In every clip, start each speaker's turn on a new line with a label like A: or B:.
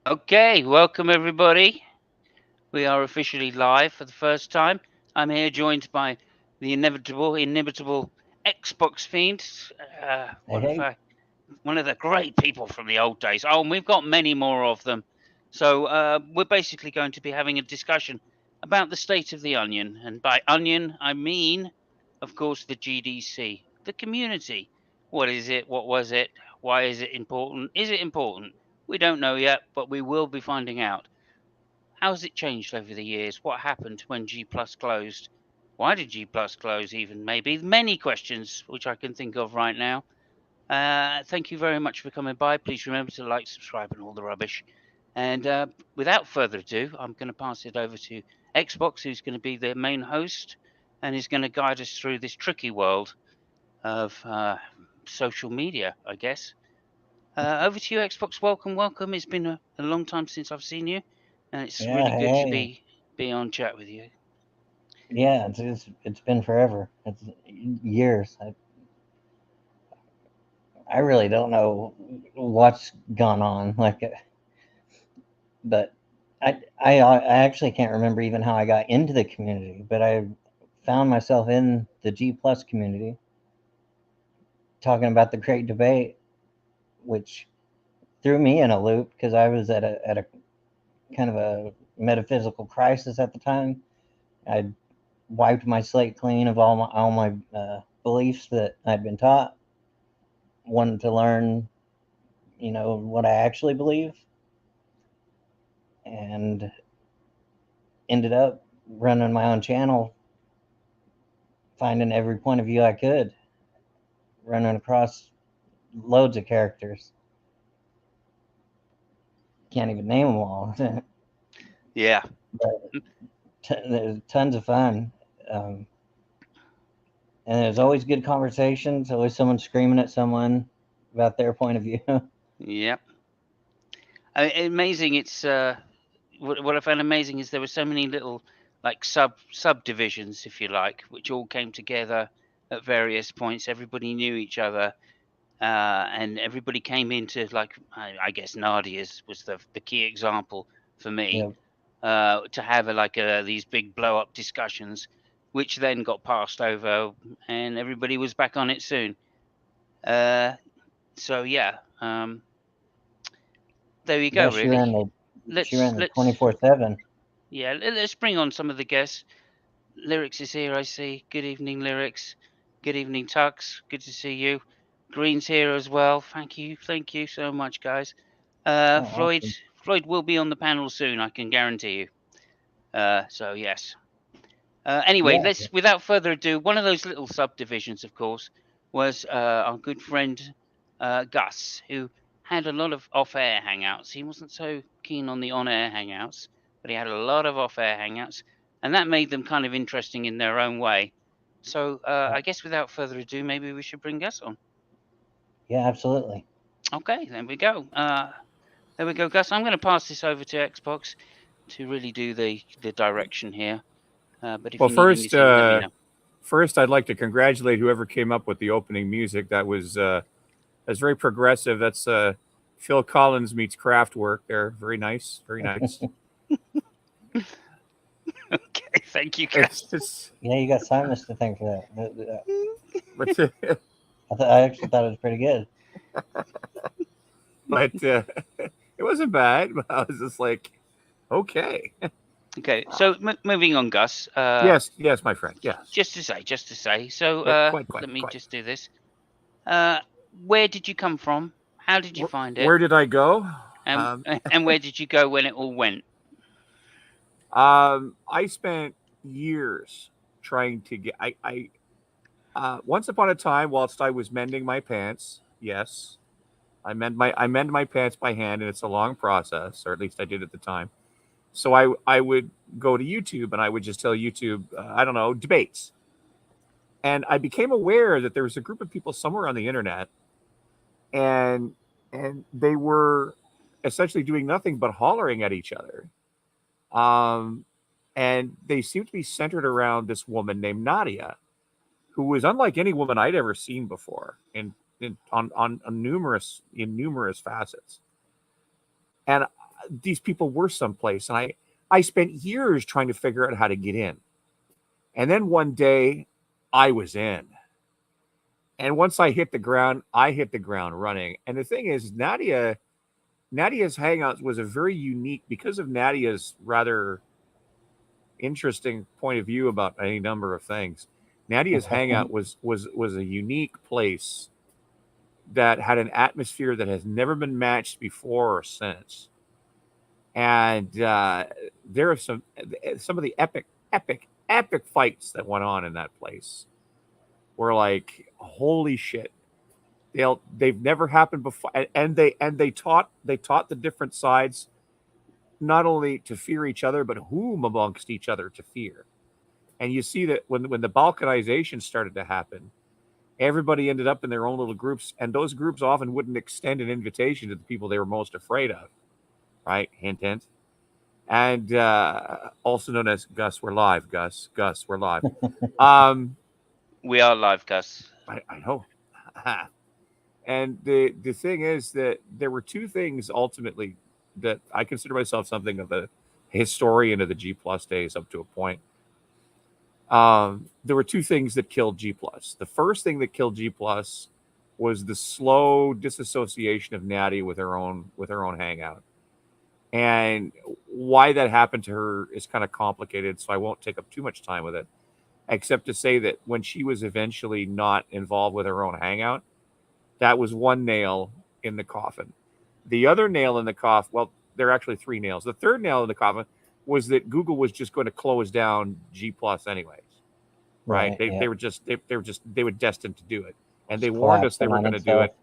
A: Okay, welcome everybody. We are officially live for the first time. I'm here joined by the inimitable Xbox Fiend, one of the great people from the old days. Oh, and we've got many more of them. So we're basically going to be having a discussion about the state of the Onion. And by Onion, I mean, of course, the GDC, the community. What is it? What was it? Why is it important? Is it important? We don't know yet, but we will be finding out. How has it changed over the years? What happened when G Plus closed? Why did G Plus close even? Maybe many questions which I can think of right now. Thank you very much for coming by. Please remember to like, subscribe, and all the rubbish. And without further ado, I'm going to pass it over to Xbox, who's going to be the main host and is going to guide us through this tricky world of social media, I guess. Over to you, Xbox. Welcome. It's been a long time since I've seen you, and it's really good to be on chat with you.
B: Yeah, it's been forever. It's years. I really don't know what's gone on. But I actually can't remember even how I got into the community. But I found myself in the G Plus community, talking about the Great Debate, which threw me in a loop because I was at a kind of a metaphysical crisis at the time. I'd wiped my slate clean of all my beliefs that I'd been taught. Wanted to learn, what I actually believe, and ended up running my own channel, finding every point of view I could, running across loads of characters. Can't even name them all.
A: Yeah.
B: But there's tons of fun. And there's always good conversations, always someone screaming at someone about their point of view.
A: Yeah. Amazing. It's what I found amazing is there were so many little like subdivisions, if you like, which all came together at various points. Everybody knew each other, and everybody came into like I guess Nadia's was the key example for me.
B: Yep.
A: To have these big blow up discussions, which then got passed over, and everybody was back on it soon. So yeah, there you go.
B: Yeah,
A: Really,
B: she ran the 24/7.
A: Yeah, let's bring on some of the guests. Lyrics is here, I see. Good evening, Lyrics. Good evening, Tux. Good to see you. Green's here as well. Thank you so much, guys. Floyd,
B: Awesome.
A: Floyd will be on the panel soon. I can guarantee you. So yes. Anyway,
B: Yeah.
A: let's, without further ado, one of those little subdivisions, of course, was our good friend Gus, who had a lot of off-air hangouts. He wasn't so keen on the on-air hangouts, but he had a lot of off-air hangouts, and that made them kind of interesting in their own way. So I guess without further ado, maybe we should bring Gus on.
B: Yeah, absolutely.
A: Okay, there we go. There we go, Gus. I'm going to pass this over to Xbox to really do the direction here. But if you need anything, let me know.
C: First, I'd like to congratulate whoever came up with the opening music. That's very progressive. That's Phil Collins meets Kraftwerk there. Very nice. Very nice.
A: Okay, thank you, Gus.
B: Yeah, you got Simos to thank for that.
C: But
B: I actually thought it was pretty good.
C: But it wasn't bad. But I was just like, okay.
A: Okay, so moving on, Gus.
C: Yes, my friend. Yes.
A: Just to say. So
C: Quite,
A: let me just do this. Where did you come from? How did you find it?
C: Where did I go?
A: And where did you go when it all went?
C: I spent years trying to get. Once upon a time, whilst I was mending my pants, yes, I mend my pants by hand, and it's a long process, or at least I did at the time. So I would go to YouTube and I would just tell YouTube, I don't know, debates. And I became aware that there was a group of people somewhere on the internet, and they were essentially doing nothing but hollering at each other. And they seemed to be centered around this woman named Nadia, who was unlike any woman I'd ever seen before on numerous facets. And these people were someplace, and I spent years trying to figure out how to get in. And then one day I was in. And once I hit the ground running. And the thing is, Nadia's Hangouts was a very unique, because of Nadia's rather interesting point of view about any number of things. Nadia's Hangout was a unique place that had an atmosphere that has never been matched before or since. And there are some of the epic fights that went on in that place were like, holy shit. They've never happened before, and they taught the different sides not only to fear each other, but whom amongst each other to fear. And you see that when the balkanization started to happen, everybody ended up in their own little groups, and those groups often wouldn't extend an invitation to the people they were most afraid of. Right? Hint, hint. And also known as Gus, we're live. Gus, we're live.
A: We are live, Gus.
C: I know. And the thing is that there were two things ultimately that I consider myself something of a historian of the G Plus days up to a point. There were two things that killed G Plus. The first thing that killed G Plus was the slow disassociation of Natty with her own Hangout. And why that happened to her is kind of complicated, so I won't take up too much time with it, except to say that when she was eventually not involved with her own Hangout, that was one nail in the coffin. The other nail in the coffin, well, there are actually three nails. The third nail in the coffin was that Google was just going to close down G Plus anyways. Right? They were destined to do it. And they warned us they were going to do it.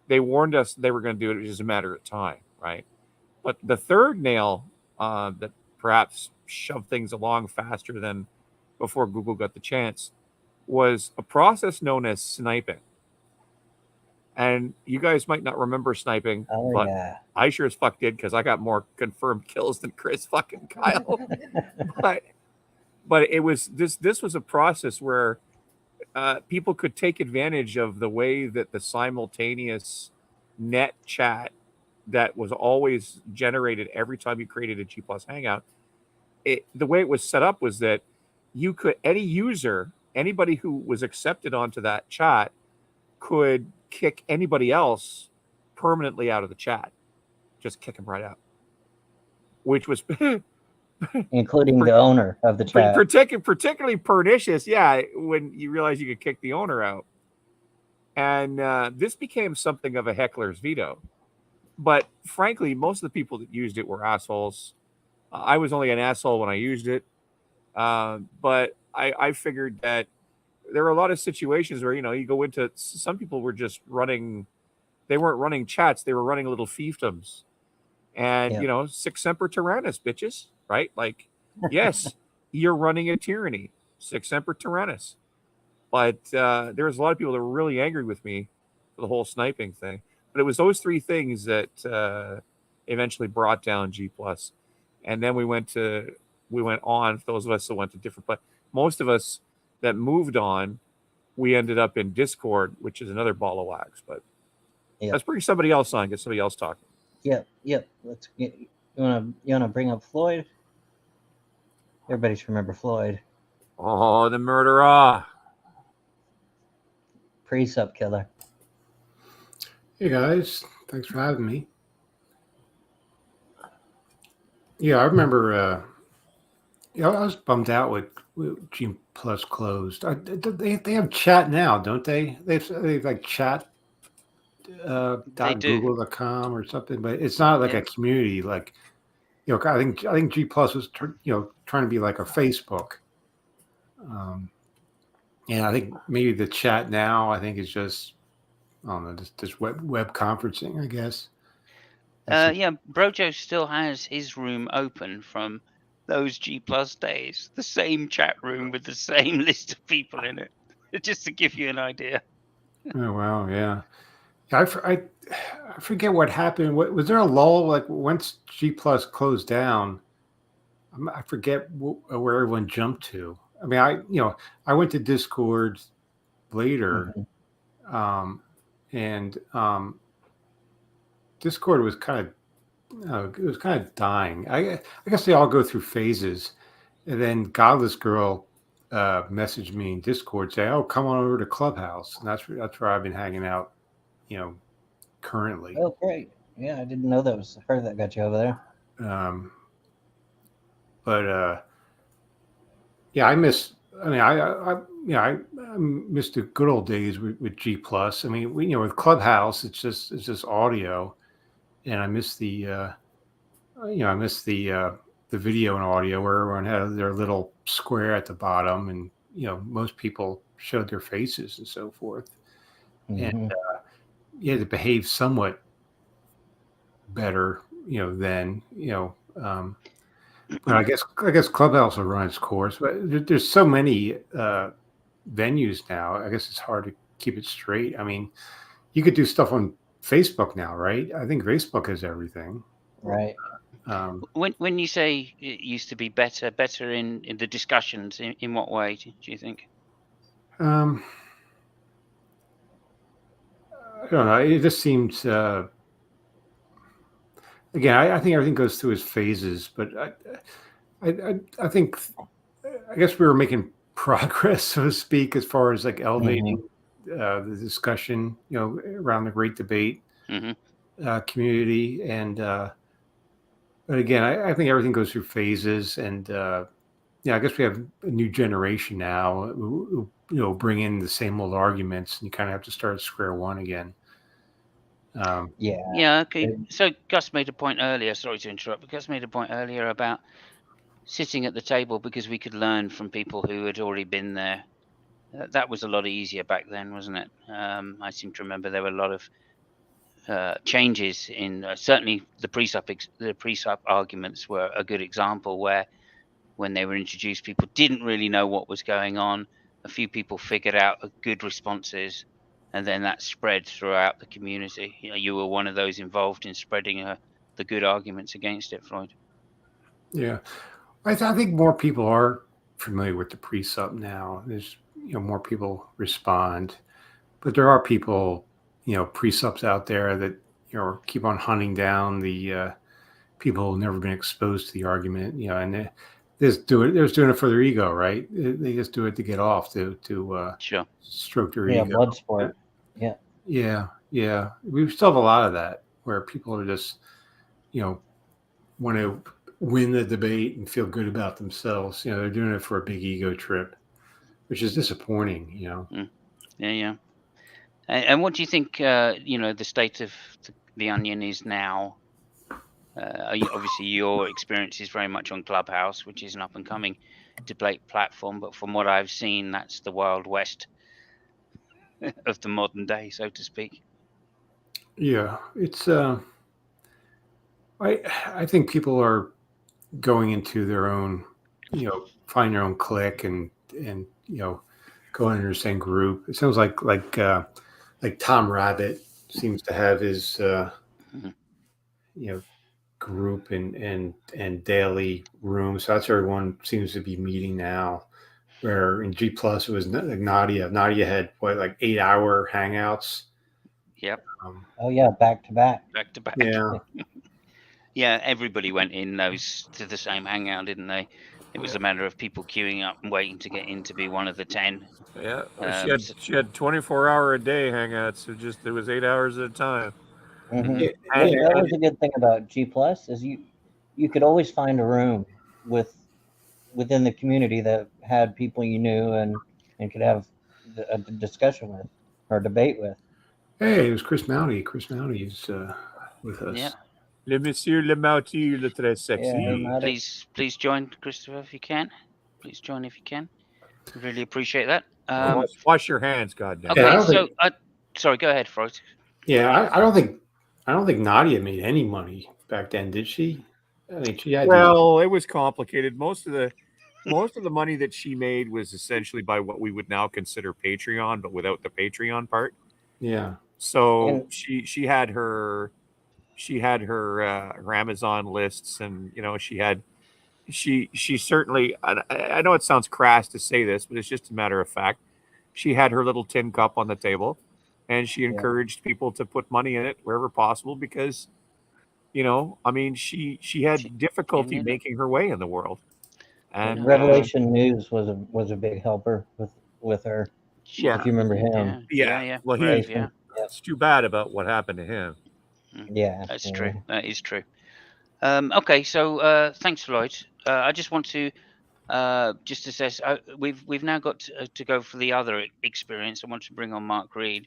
C: They warned us they were going to do it. It was just a matter of time, right? But the third nail that perhaps shoved things along faster than before Google got the chance was a process known as sniping. And you guys might not remember sniping, but I sure as fuck did, because I got more confirmed kills than Chris fucking Kyle. but it was this was a process where people could take advantage of the way that the simultaneous net chat that was always generated every time you created a G Plus Hangout. The way it was set up was that you could, anybody who was accepted onto that chat could kick anybody else permanently out of the chat. Just kick them right out. Which was
B: including the owner of the chat.
C: Particularly pernicious, yeah, when you realize you could kick the owner out. And this became something of a heckler's veto. But frankly, most of the people that used it were assholes. I was only an asshole when I used it. But I figured that there were a lot of situations where, you go into, some people were just running, they weren't running chats, they were running little fiefdoms. And, sic semper tyrannis, bitches, right? Like, yes, you're running a tyranny, sic semper tyrannis. But there was a lot of people that were really angry with me for the whole sniping thing. But it was those three things that eventually brought down G Plus. And then we went on, those of us that went to different, but most of us that moved on, we ended up in Discord, which is another ball of wax. But let's bring somebody else on, get somebody else talking.
B: Yep. Let's get, you wanna bring up Floyd? Everybody should remember Floyd.
C: Oh, the murderer.
B: Pre-sub killer.
D: Hey guys, thanks for having me. Yeah, I remember. I was bummed out with G Plus closed. They have chat now, don't they? They've like chat
A: They do.
D: .google.com or something, but it's not like
A: Yeah.
D: a community. Like, I think G Plus was trying to be like a Facebook. And I think maybe the chat now, I think is just, I don't know, just web conferencing, I guess.
A: Yeah, Brojo still has his room open from those G Plus days. The same chat room with the same list of people in it, just to give you an idea.
D: Oh wow, yeah. I forget what happened. Was there a lull? Like once G Plus closed down, I forget where everyone jumped to. I mean, I went to Discord later, and Discord was kind of dying. I guess they all go through phases, and then Godless Girl messaged me in Discord saying, "Oh, come on over to Clubhouse," and that's where I've been hanging out, currently.
B: Oh, great. Yeah, I didn't know that was her that got you over there.
D: But yeah, I miss. I mean, I miss the good old days with G Plus. I mean, with Clubhouse, it's just audio, and I miss the video and audio where everyone had their little square at the bottom, and most people showed their faces and so forth, and you had to behave somewhat better, then. But I guess Clubhouse will run its course. But there's so many venues now. I guess it's hard to keep it straight. I mean, you could do stuff on Facebook now, right? I think Facebook has everything.
B: Right.
A: When you say it used to be better in the discussions, in what way do you think?
D: I don't know. It just seems. Again, I think everything goes through its phases, but I think, I guess we were making progress, so to speak, as far as like elevating the discussion, around the great debate community, and but again, I think everything goes through phases, and I guess we have a new generation now who bring in the same old arguments, and you kind of have to start at square one again.
A: Yeah. Okay. So Gus made a point earlier. Sorry to interrupt, but Gus made a point earlier about sitting at the table because we could learn from people who had already been there. That was a lot easier back then, wasn't it? I seem to remember there were a lot of changes in certainly the pre-sup arguments were a good example where when they were introduced, people didn't really know what was going on. A few people figured out good responses, and then that spread throughout the community. You were one of those involved in spreading the good arguments against it, Floyd.
D: Yeah, I think more people are familiar with the pre-sup now. There's more people respond, but there are people pre-subs out there that keep on hunting down the people who've never been exposed to the argument. And they just do it. They're just doing it for their ego, right? They just do it to get off to
A: Sure.
D: stroke their ego.
B: Yeah, blood sport. Yeah.
D: Yeah. We still have a lot of that where people are just want to win the debate and feel good about themselves. They're doing it for a big ego trip, which is disappointing.
A: Yeah. And what do you think? The state of the Onion is now. Obviously, your experience is very much on Clubhouse, which is an up and coming debate platform. But from what I've seen, that's the Wild West of the modern day, so to speak.
D: Yeah, it's. I think people are going into their own, find their own clique and go under the same group. It sounds like Tom Rabbit seems to have his group and daily room. So that's where everyone seems to be meeting now. Where in G Plus it was like Nadia. Nadia had 8-hour hangouts.
A: Yep.
B: Oh yeah, back to back.
A: Back to back.
D: Yeah.
A: Yeah, everybody went in those to the same hangout, didn't they? It was a matter of people queuing up and waiting to get in to be one of the 10.
C: Yeah, she had 24-hour a day hangouts. So it was 8 hours at a time.
B: Mm-hmm. That was a good thing about G Plus is you could always find a room within the community that had people you knew and could have a discussion with or debate with.
D: Hey, it was Chris Mounty. Chris Mounty is with us.
A: Yeah.
C: Le Monsieur Le Mouty, le très sexy.
B: Yeah,
A: Please join, Christopher, if you can. Please join if you can. Really appreciate that.
C: Wash your hands, goddamn.
A: Okay,
D: Yeah, I don't
A: so
D: think-
A: sorry, go ahead, Freud.
D: Yeah, I don't think Nadia made any money back then, did she? I mean, she had
C: Well, it was complicated. Most of the money that she made was essentially by what we would now consider Patreon, but without the Patreon part.
D: yeah.
C: So
B: And-
C: she had her her Amazon lists, and she certainly. I know it sounds crass to say this, but it's just a matter of fact. She had her little tin cup on the table, and she encouraged people to put money in it wherever possible because, I mean, she had difficulty
A: needed it.
C: making her way in the world. And
B: Revelation News was a big helper with her.
C: Yeah.
B: If you remember him.
A: Yeah.
C: Well,
A: Brave, yeah.
C: it's too bad about what happened to him.
B: Yeah,
A: That's true. That is true. Okay, so thanks, Floyd. I just want to just assess. We've now got to go for the other experience. I want to bring on Mark Reed,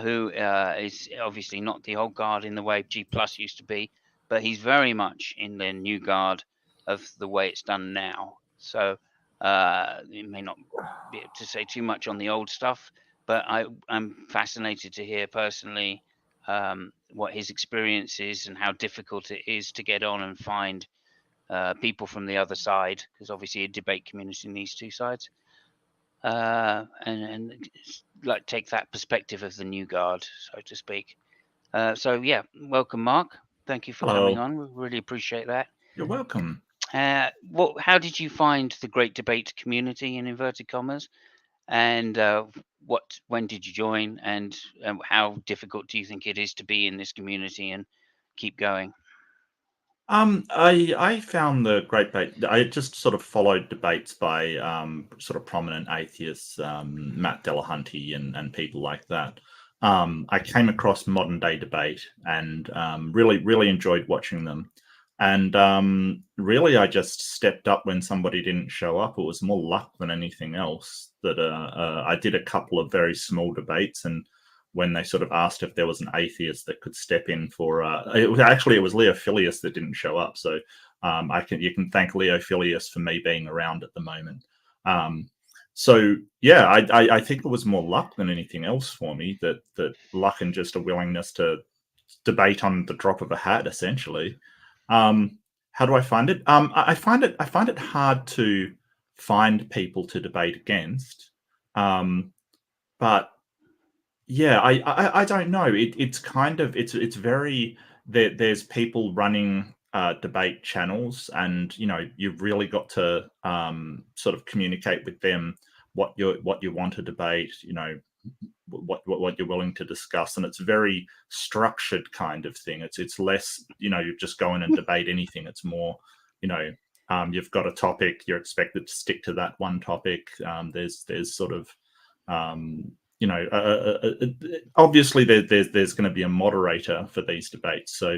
A: who is obviously not the old guard in the way G Plus used to be, but he's very much in the new guard of the way it's done now. So you may not be able to say too much on the old stuff, but I'm fascinated to hear personally what his experience is and how difficult it is to get on and find people from the other side, because obviously a debate community needs two sides, and like take that perspective of the new guard, so to speak. So yeah, welcome, Mark. Thank you for coming on. We really appreciate that.
E: You're welcome.
A: How did you find the great debate community in inverted commas, and when did you join, and how difficult do you think it is to be in this community and keep going?
E: I found the great debate. I just sort of followed debates by sort of prominent atheists, Matt Delahunty and people like that. I came across modern day debate and really enjoyed watching them. And really, I just stepped up when somebody didn't show up. It was more luck than anything else that I did a couple of very small debates, and when they sort of asked if there was an atheist that could step in for, it was Leo Filius that didn't show up. So you can thank Leo Filius for me being around at the moment. So yeah, I think it was more luck than anything else for me. That luck and just a willingness to debate on the drop of a hat, essentially. How do I find it? I find it hard to find people to debate against, but yeah, I don't know. It's kind of it's very there's people running debate channels, and you've really got to sort of communicate with them what you want to debate. What you're willing to discuss, and it's a very structured kind of thing. It's less you just go in and debate anything. It's more you've got a topic, you're expected to stick to that one topic. There's sort of obviously there's going to be a moderator for these debates. So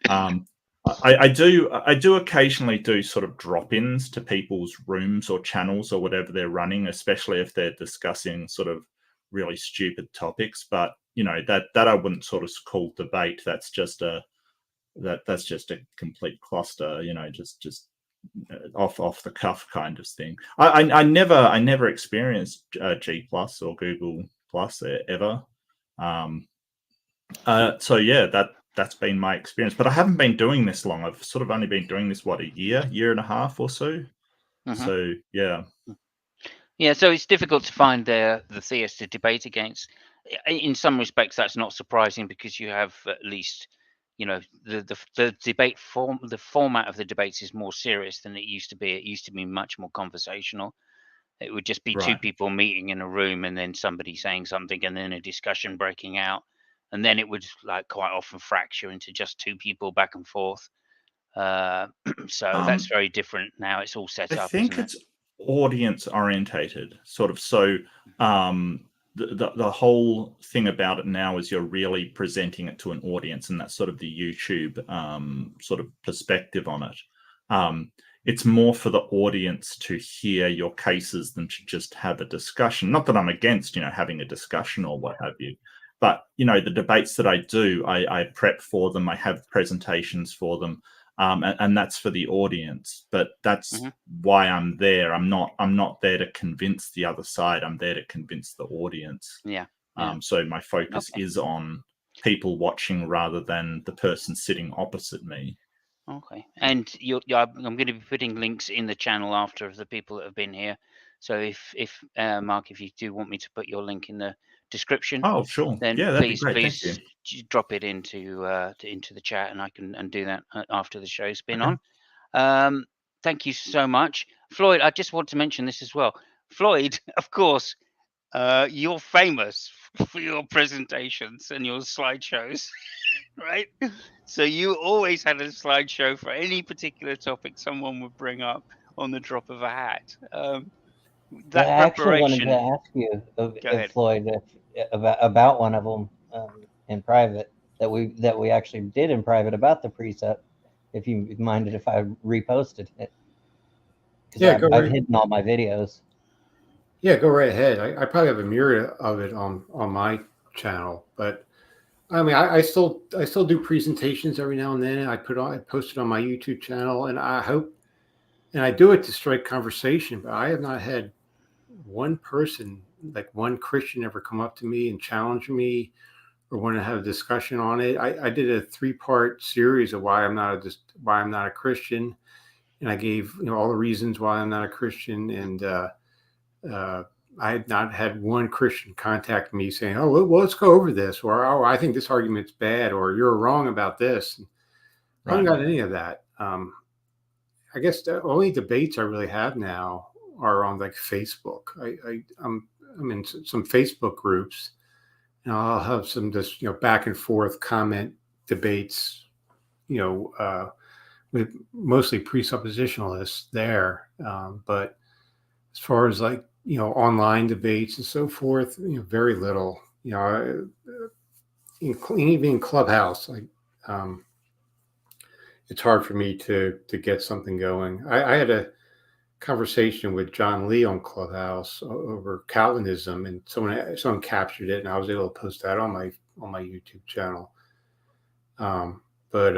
E: I do occasionally do sort of drop-ins to people's rooms or channels or whatever they're running, especially if they're discussing sort of really stupid topics. But that I wouldn't sort of call debate. That's just a complete cluster. Just off the cuff kind of thing. I never experienced G Plus or Google Plus ever. So yeah, that's been my experience. But I haven't been doing this long. I've sort of only been doing this a year and a half or so.
A: Mm-hmm.
E: So yeah.
A: Yeah, so it's difficult to find the theists to debate against. In some respects, that's not surprising because you have at least, the debate form. The format of the debates is more serious than it used to be. It used to be much more conversational. It would just be two people meeting in a room and then somebody saying something and then a discussion breaking out, and then it would quite often fracture into just two people back and forth. So that's very different now. It's all set up.
E: I think it's audience orientated, sort of. So the whole thing about it now is you're really presenting it to an audience, and that's sort of the YouTube sort of perspective on it. It's more for the audience to hear your cases than to just have a discussion. Not that I'm against having a discussion or what have you, But the debates that I do, I prep for them. I have presentations for them, and that's for the audience. But that's why I'm there. I'm not there to convince the other side. I'm there to convince the audience.
A: Yeah.
E: So my focus is on people watching rather than the person sitting opposite me.
A: Okay. And I'm going to be putting links in the channel after of the people that have been here. So if Mark, if you do want me to put your link in the description,
E: Oh, sure.
A: then
E: Yeah, that'd be
A: please
E: great. Thank you.
A: drop it into the chat, and I can do that after the show's been
E: Okay.
A: on. Thank you so much, Floyd. I just want to mention this as well. Floyd, of course, you're famous for your presentations and your slideshows, right? So you always had a slideshow for any particular topic someone would bring up on the drop of a hat. That
B: I actually wanted
A: preparation.
B: to ask you,
A: Go ahead.
B: Floyd, about one of them in private that we actually did in private about the precept. If you minded if I reposted it,
D: Yeah,
B: because I've hidden all my videos.
D: Yeah, go right ahead. I probably have a mirror of it on my channel, but I mean, I still do presentations every now and then. I post it on my YouTube channel, and I hope, and I do it to strike conversation. But I have not had one person, like one Christian, ever come up to me and challenge me or want to have a discussion on it. I did a 3-part series of why I'm not a Christian, and I gave all the reasons why I'm not a Christian, and I had not had one Christian contact me saying, "Oh, well, let's go over this," or "Oh, I think this argument's bad," or "You're wrong about this." I haven't got any of that. I guess the only debates I really have now are on like Facebook. I'm in some Facebook groups, and I'll have some just back and forth comment debates, with mostly presuppositionalists there. But as far as like online debates and so forth, very little. Even in Clubhouse, like it's hard for me to get something going. I had a conversation with John Lee on Clubhouse over Calvinism, and someone captured it, and I was able to post that on my YouTube channel. But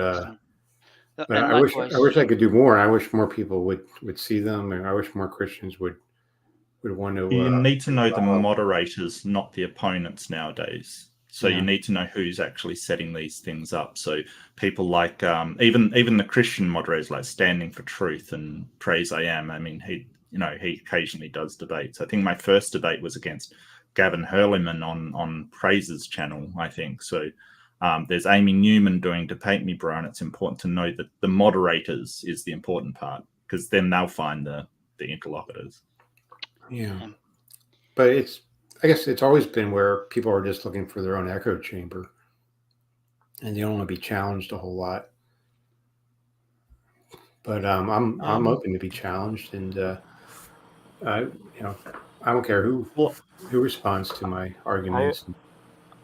D: I wish I could do more. I wish more people would see them, and I wish more Christians would want to.
E: You need to know the moderators, not the opponents nowadays. So you need to know who's actually setting these things up. So people like even the Christian moderators, like Standing for Truth and Praise I Am. I mean, he occasionally does debates. I think my first debate was against Gavin Hurleyman on Praise's channel, I think. So there's Amy Newman doing Debate Me, Bro, and it's important to know that the moderators is the important part, because then they'll find the interlocutors.
D: Yeah, but I guess it's always been where people are just looking for their own echo chamber, and they don't want to be challenged a whole lot. But I'm open to be challenged, and I don't care who responds to my arguments.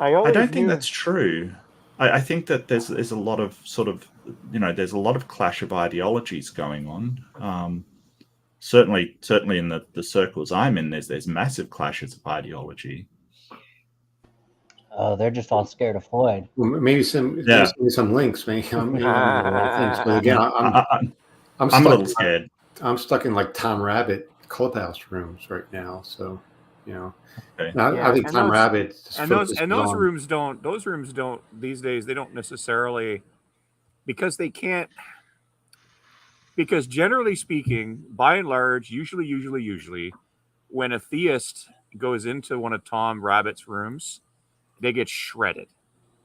E: I don't think that's true. I think that there's a lot of sort of there's a lot of clash of ideologies going on. Certainly in the circles I'm in, there's massive clashes of ideology.
B: Oh, they're just all scared of Floyd.
D: Well, maybe some links. Maybe I'm the right things. But again, I'm
E: a little scared.
D: I'm stuck in like Tom Rabbit clubhouse rooms right now. So
C: Okay.
D: I think Tom Rabbit
C: those rooms don't these days. They don't necessarily, because they can't. Because generally speaking, by and large, usually, when a theist goes into one of Tom Rabbit's rooms, they get shredded,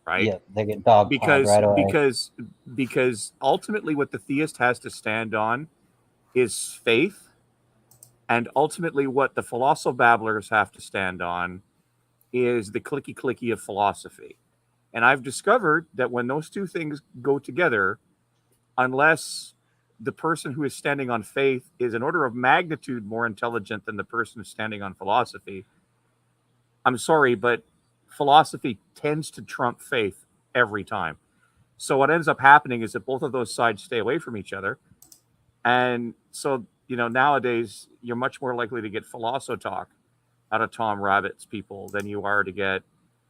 C: right?
B: Yeah, they get dogpiled right away.
C: Because ultimately what the theist has to stand on is faith, and ultimately what the philosopher-babblers have to stand on is the clicky of philosophy. And I've discovered that when those two things go together, unless the person who is standing on faith is an order of magnitude more intelligent than the person who's standing on philosophy, I'm sorry, but philosophy tends to trump faith every time. So what ends up happening is that both of those sides stay away from each other. And so, nowadays you're much more likely to get philosophy talk out of Tom Rabbit's people than you are to get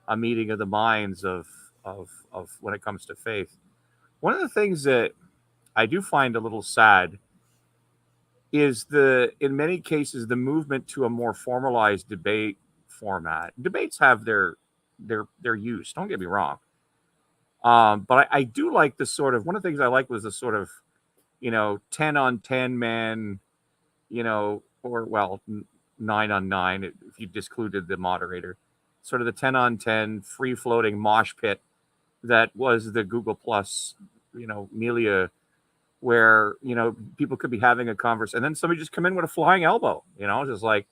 C: a meeting of the minds of when it comes to faith. One of the things that I do find a little sad is in many cases, the movement to a more formalized debate format. Debates have their use. Don't get me wrong. But I do like the sort of, one of the things I like was the sort of, 10 on 10 man, or well, 9 on 9, if you discluded the moderator, sort of the 10 on 10 free floating mosh pit that was the Google Plus, Melia, where, people could be having a conversation and then somebody just come in with a flying elbow, just like,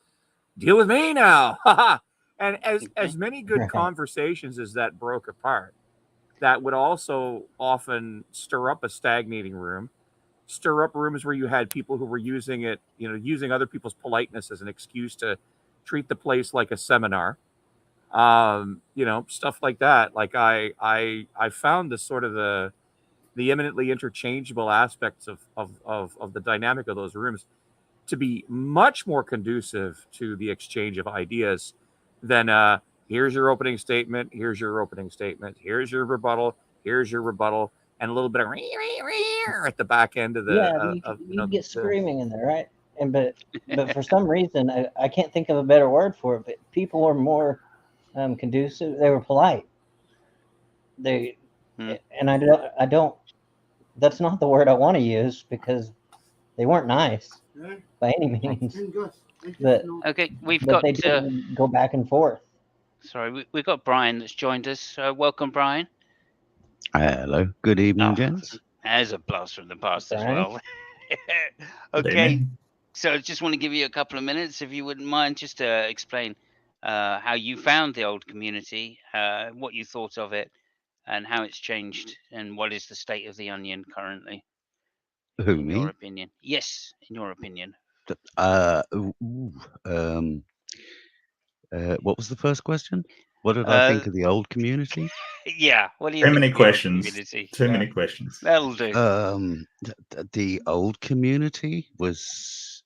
C: deal with me now. And as many good conversations as that broke apart, that would also often stir up a stagnating room, stir up rooms where you had people who were using it, using other people's politeness as an excuse to treat the place like a seminar. Stuff like that. Like I found the sort of the eminently interchangeable aspects of the dynamic of those rooms to be much more conducive to the exchange of ideas than here's your opening statement, here's your opening statement, here's your rebuttal, here's your rebuttal, and a little bit of at the back end of the
B: you get screaming in there, right? And but for some reason I can't think of a better word for it, but people were more conducive. They were polite. And I don't that's not the word I want to use, because they weren't nice by any means. But
A: Okay,
B: they did go back and forth.
A: Sorry, we've got Brian that's joined us. Welcome, Brian.
F: Hello. Good evening, gents.
A: There's a blast from the past as
B: Brian.
A: well. Okay, so I just want to give you a couple of minutes, if you wouldn't mind, just to explain how you found the old community, what you thought of it, and how it's changed, and what is the state of the Onion currently.
F: Who,
A: in
F: me?
A: your opinion? Yes, in your opinion.
F: What was the first question? What did I think of the old community?
A: Yeah, what do you
E: Too
A: think
E: many
A: of the old
E: questions.
A: community?
E: Too many questions.
A: That'll do.
F: The old community was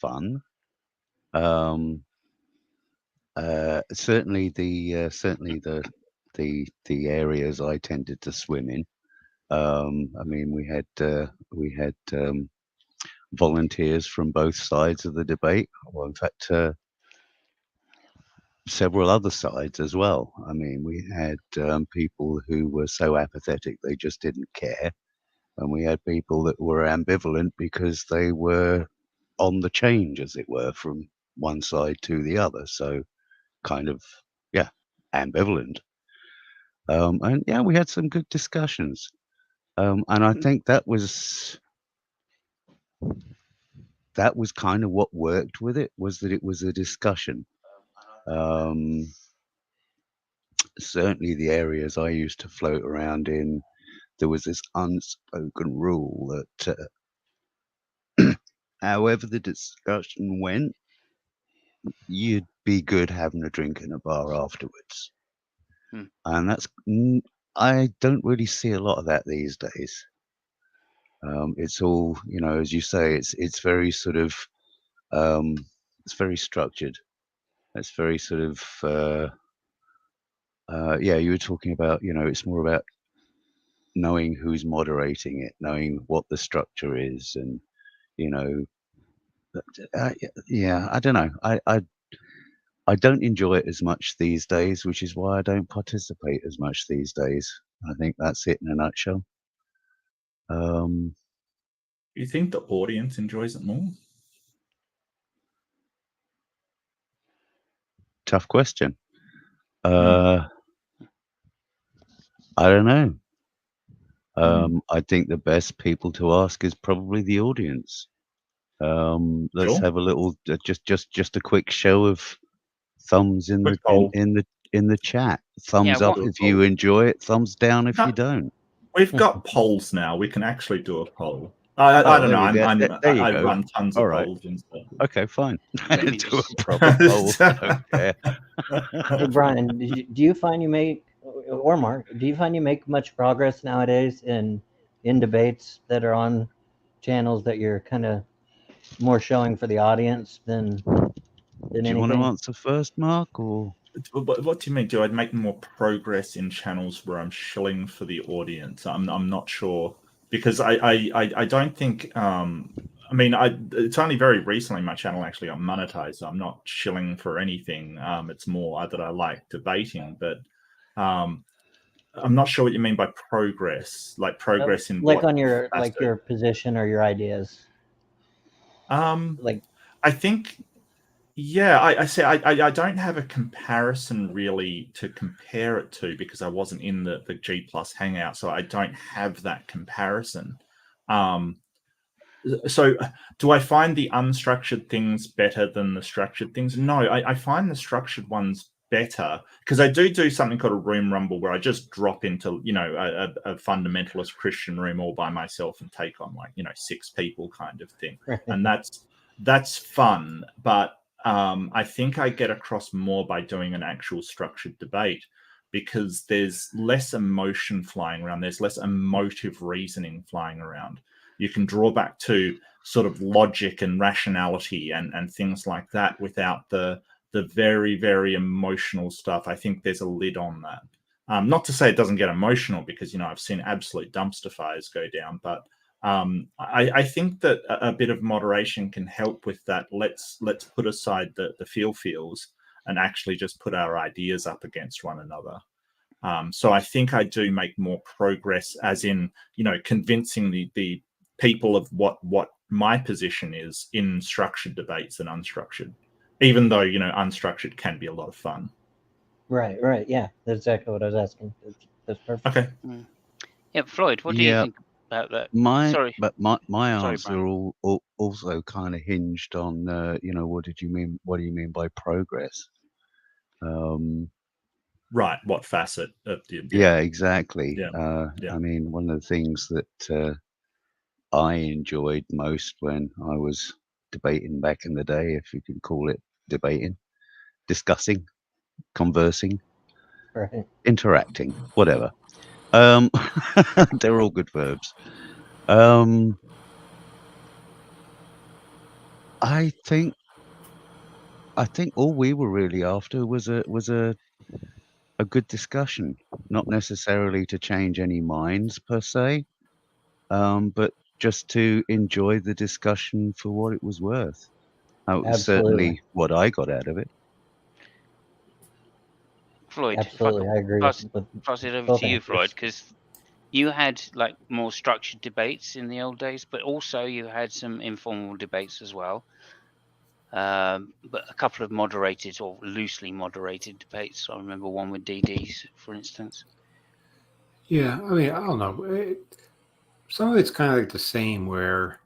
F: fun. Certainly the areas I tended to swim in. I mean, we had volunteers from both sides of the debate. Well, in fact, several other sides as well. I mean, we had people who were so apathetic they just didn't care, and we had people that were ambivalent because they were on the change, as it were, from one side to the other. So, kind of, yeah, ambivalent. And yeah, we had some good discussions. And I think that was kind of what worked with it, was that it was a discussion. Certainly the areas I used to float around in, there was this unspoken rule that however the discussion went, you'd be good having a drink in a bar afterwards. And that's, I don't really see a lot of that these days. It's all, as you say, it's very sort of, it's very structured. It's very sort of, yeah, you were talking about, it's more about knowing who's moderating it, knowing what the structure is, and, yeah, I don't know. I don't enjoy it as much these days, which is why I don't participate as much these days. I think that's it in a nutshell.
E: You think the audience enjoys it more?
F: Tough question. I don't know. I think the best people to ask is probably the audience. Let's have a little, just a quick show of thumbs in the chat. Thumbs up if you enjoy it. Thumbs down if you don't.
E: We've got polls now. We can actually do a poll. I don't know. I run tons of polls and stuff.
F: Okay, fine. Do a proper poll. Okay.
B: Hey, Brian, do you find you make, or Mark, do you find you make much progress nowadays in debates that are on channels that you're kind of more showing for the audience than
F: Do you
B: anything?
F: want to answer first, Mark, or?
E: What do you mean? Do I make more progress in channels where I'm shilling for the audience? I'm not sure, because I don't think I mean, it's only very recently my channel actually got monetized, so I'm not shilling for anything. It's more that I like debating, but um, I'm not sure what you mean by progress. Like progress in
B: Like
E: what
B: on your
E: facet?
B: position or your ideas. Like,
E: I think, yeah, I say I don't have a comparison really to compare it to, because I wasn't in the G Plus Hangout, so I don't have that comparison. Um, so do I find the unstructured things better than the structured things? No, I find the structured ones better, because I do something called a room rumble, where I just drop into, you know, a fundamentalist Christian room all by myself and take on, like, you know, 6 people kind of thing. And that's fun, but I think I get across more by doing an actual structured debate, because there's less emotion flying around, there's less emotive reasoning flying around. You can draw back to sort of logic and rationality and things like that without the very, very emotional stuff. I think there's a lid on that. Not to say it doesn't get emotional, because, you know, I've seen absolute dumpster fires go down, but I think that a bit of moderation can help with that. Let's put aside the feels and actually just put our ideas up against one another. So I think I do make more progress, as in, you know, convincing the people of what my position is in structured debates than unstructured, even though, you know, unstructured can be a lot of fun.
B: right. Yeah, that's exactly what I was asking. That's perfect.
E: Okay.
A: Yeah, Floyd, what do you think about that?
F: My
A: Sorry.
F: my
A: Sorry,
F: answer also kind of hinged on you know, what do you mean by progress?
E: Right. What facet of the
F: Yeah, exactly.
E: Yeah.
F: I mean, one of the things that I enjoyed most when I was debating back in the day, if you can call it debating, discussing, conversing,
B: Right.
F: interacting, whatever. Um, they're all good verbs. Um, I think all we were really after was a good discussion, not necessarily to change any minds per se, but just to enjoy the discussion for what it was worth. That was
B: Absolutely.
F: certainly what I got out of it.
A: Floyd, if I
B: Absolutely.
A: could
B: I agree
A: pass
B: with
A: it over
B: both
A: to you, Floyd,
B: answers.
A: because you had like more structured debates in the old days, but also you had some informal debates as well. But a couple of moderated or loosely moderated debates. I remember one with DDs, for instance.
D: Yeah, I mean, I don't know. Some of it's kind of like the same, where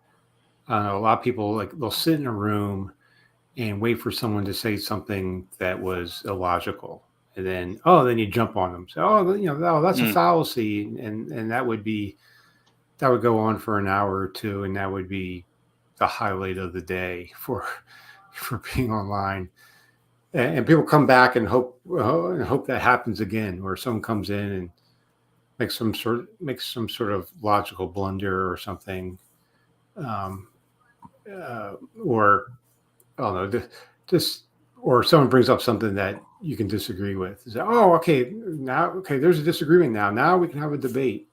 D: I don't know, a lot of people, like, they'll sit in a room and wait for someone to say something that was illogical, and then you jump on them. So, that's a fallacy, and that would go on for an hour or two, and that would be the highlight of the day for being online. And people come back and hope that happens again, where someone comes in and makes some sort of logical blunder or something, um, or I don't know, just or someone brings up something that you can disagree with. Say, oh, okay, there's a disagreement now. Now we can have a debate.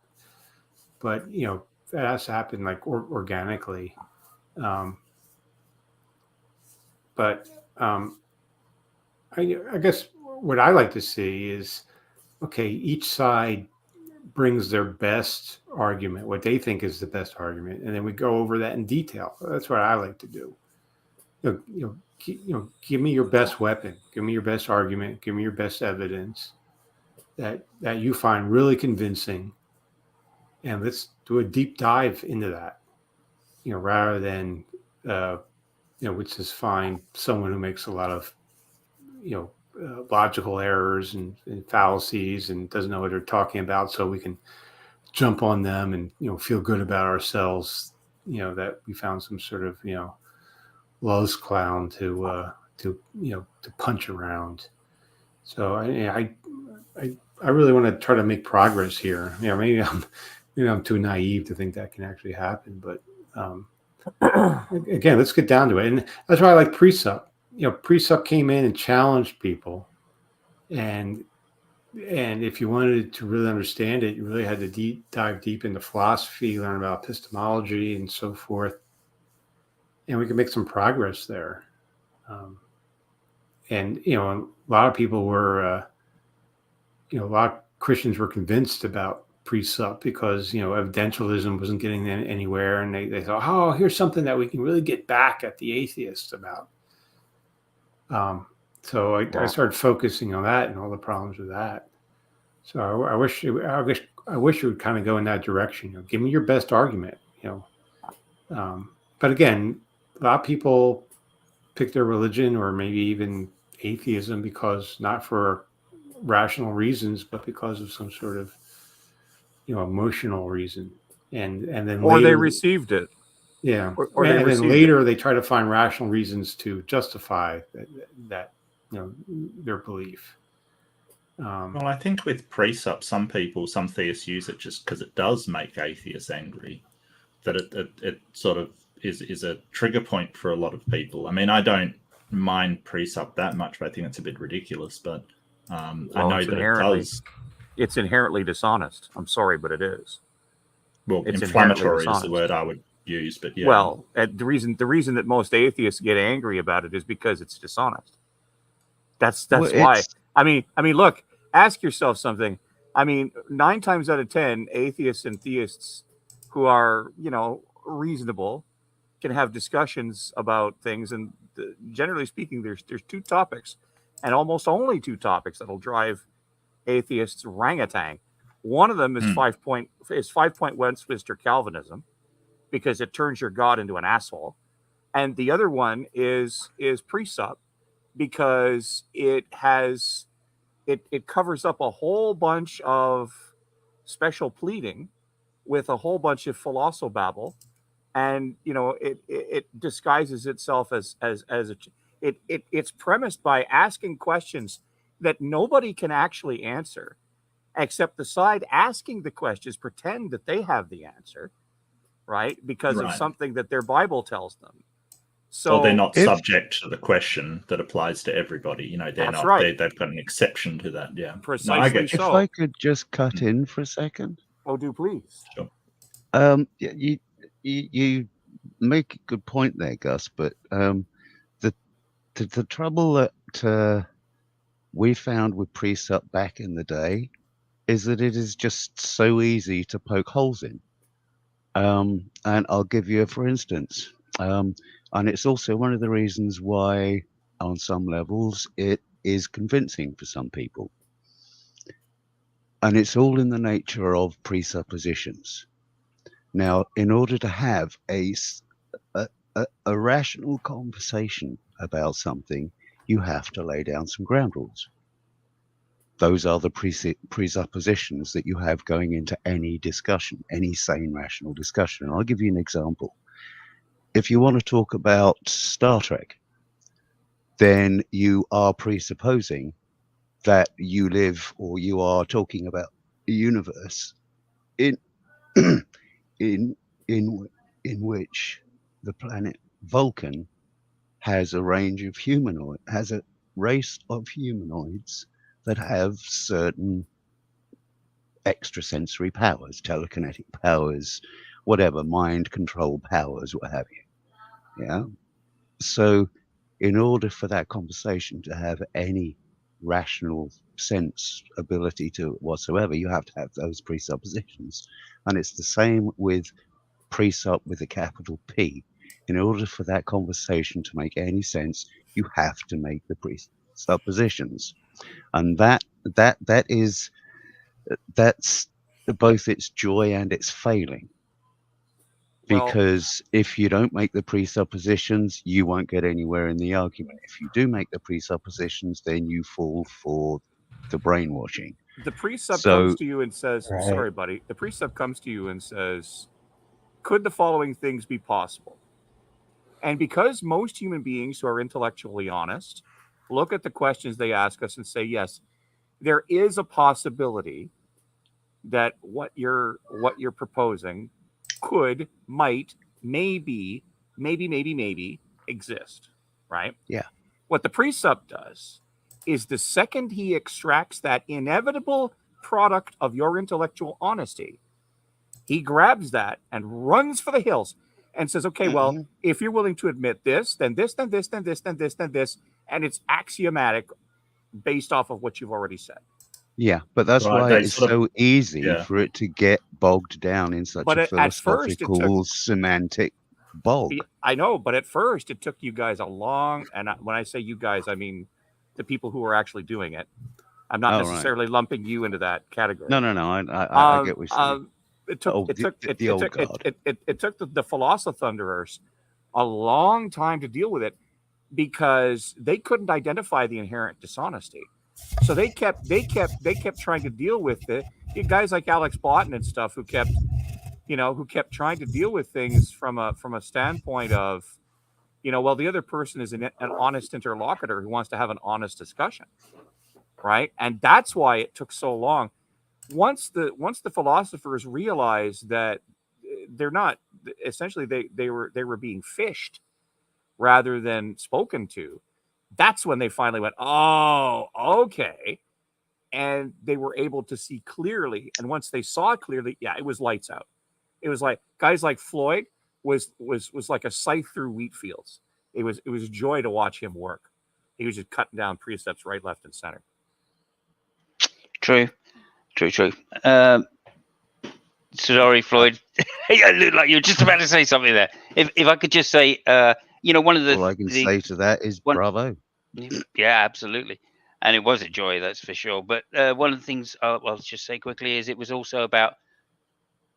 D: But that has to happen like organically. Um, but I guess what I like to see is, okay, each side brings their best argument, what they think is the best argument, and then we go over that in detail. That's what I like to do. Give me your best weapon, give me your best argument, give me your best evidence that you find really convincing, and let's do a deep dive into that. Rather than which is find someone who makes a lot of logical errors and fallacies and doesn't know what they're talking about, so we can jump on them and feel good about ourselves, that we found some sort of Lowe's clown to punch around. So I really want to try to make progress here. Maybe I'm too naive to think that can actually happen, but again, let's get down to it. And that's why I like Precept. Precept came in and challenged people and if you wanted to really understand it, you really had to dive deep into philosophy, learn about epistemology, and so forth. And we could make some progress there. And a lot of people were, a lot of Christians were convinced about pre-sup because evidentialism wasn't getting anywhere, and they thought, oh, here's something that we can really get back at the atheists about. So I started focusing on that and all the problems with that. So I wish it would kind of go in that direction. Give me your best argument. But again, a lot of people pick their religion or maybe even atheism because not for rational reasons, but because of some sort of emotional reason. And then
C: or
D: later
C: they received it.
D: Yeah,
C: or
D: and then later they try to find rational reasons to justify that their belief.
E: Well, I think with pre-sup, some theists use it just because it does make atheists angry. That it sort of is a trigger point for a lot of people. I mean, I don't mind pre-sup that much, but I think it's a bit ridiculous. But I know that it does.
C: It's inherently dishonest. I'm sorry, but it is.
E: Well, it's inflammatory is the word I would use, but yeah.
C: Well, the reason that most atheists get angry about it is because it's dishonest. That's why. I mean, look, ask yourself something. I mean, 9 times out of 10, atheists and theists who are, reasonable can have discussions about things. And generally speaking, there's 2 topics, and almost only 2 topics that'll drive atheists orangutan. One of them is 5-point Westminster Calvinism, because it turns your God into an asshole. And the other one is pre-sup, because it covers up a whole bunch of special pleading with a whole bunch of philosophabble, and it disguises itself as it's premised by asking questions that nobody can actually answer, except the side asking the questions pretend that they have the answer, right? Because of something that their Bible tells them. So
E: they're not subject to the question that applies to everybody. They're not. Right. They've got an exception to that. Yeah,
C: precisely.
F: If I could just cut in for a second.
C: Oh, do please.
E: Sure.
F: You make a good point there, Gus. But the trouble that we found with pre-sup back in the day is that it is just so easy to poke holes in. And I'll give you for instance. And it's also one of the reasons why, on some levels, it is convincing for some people. And it's all in the nature of presuppositions. Now, in order to have a rational conversation about something, you have to lay down some ground rules. Those are the presuppositions that you have going into any discussion, any sane, rational discussion. And I'll give you an example. If you want to talk about Star Trek, then you are presupposing that you live, or you are talking about a universe in which the planet Vulcan has a race of humanoids that have certain extrasensory powers, telekinetic powers, whatever, mind control powers, what have you. Yeah. So in order for that conversation to have any rational sense, ability to whatsoever, you have to have those presuppositions. And it's the same with presup with a capital P. In order for that conversation to make any sense, you have to make the presuppositions. And that's both its joy and its failing. Because if you don't make the presuppositions, you won't get anywhere in the argument. If you do make the presuppositions, then you fall for the brainwashing.
C: The precept comes to you and says, sorry, buddy. The precept comes to you and says, could the following things be possible? And because most human beings who are intellectually honest look at the questions they ask us and say, yes, there is a possibility that what you're proposing could, might, maybe exist, right?
F: Yeah.
C: What the precept does is the second he extracts that inevitable product of your intellectual honesty, he grabs that and runs for the hills and says, okay, well, if you're willing to admit this, then this, then this, then this, then this, then this, and it's axiomatic based off of what you've already said.
F: Yeah, but that's
E: Right,
F: why
E: they
F: it's
E: sort of-
F: so easy
E: yeah.
F: for it to get bogged down in such
C: But
F: a
C: at first it
F: philosophical, semantic bog.
C: I know, but at first it took you guys a long, and when I say you guys, I mean the people who are actually doing it. I'm not necessarily lumping you into that category.
F: No, I get what you're saying.
C: It took the Philosothunderers a long time to deal with it because they couldn't identify the inherent dishonesty. So they kept trying to deal with it. You guys like Alex Botten and stuff who kept trying to deal with things from a standpoint of, well, the other person is an honest interlocutor who wants to have an honest discussion, right? And that's why it took so long. Once the philosophers realized that they're not, essentially they were being fished rather than spoken to, that's when they finally went, oh, okay. And they were able to see clearly. And once they saw clearly, yeah, it was lights out. It was like guys like Floyd was like a scythe through wheat fields. It was a joy to watch him work. He was just cutting down precepts right, left, and center.
A: True. Sorry, Floyd. You look like you were just about to say something there. If I could just say, one of the...
F: All I can say to that is bravo.
A: Yeah, absolutely. And it was a joy, that's for sure. But one of the things I'll just say quickly is it was also about,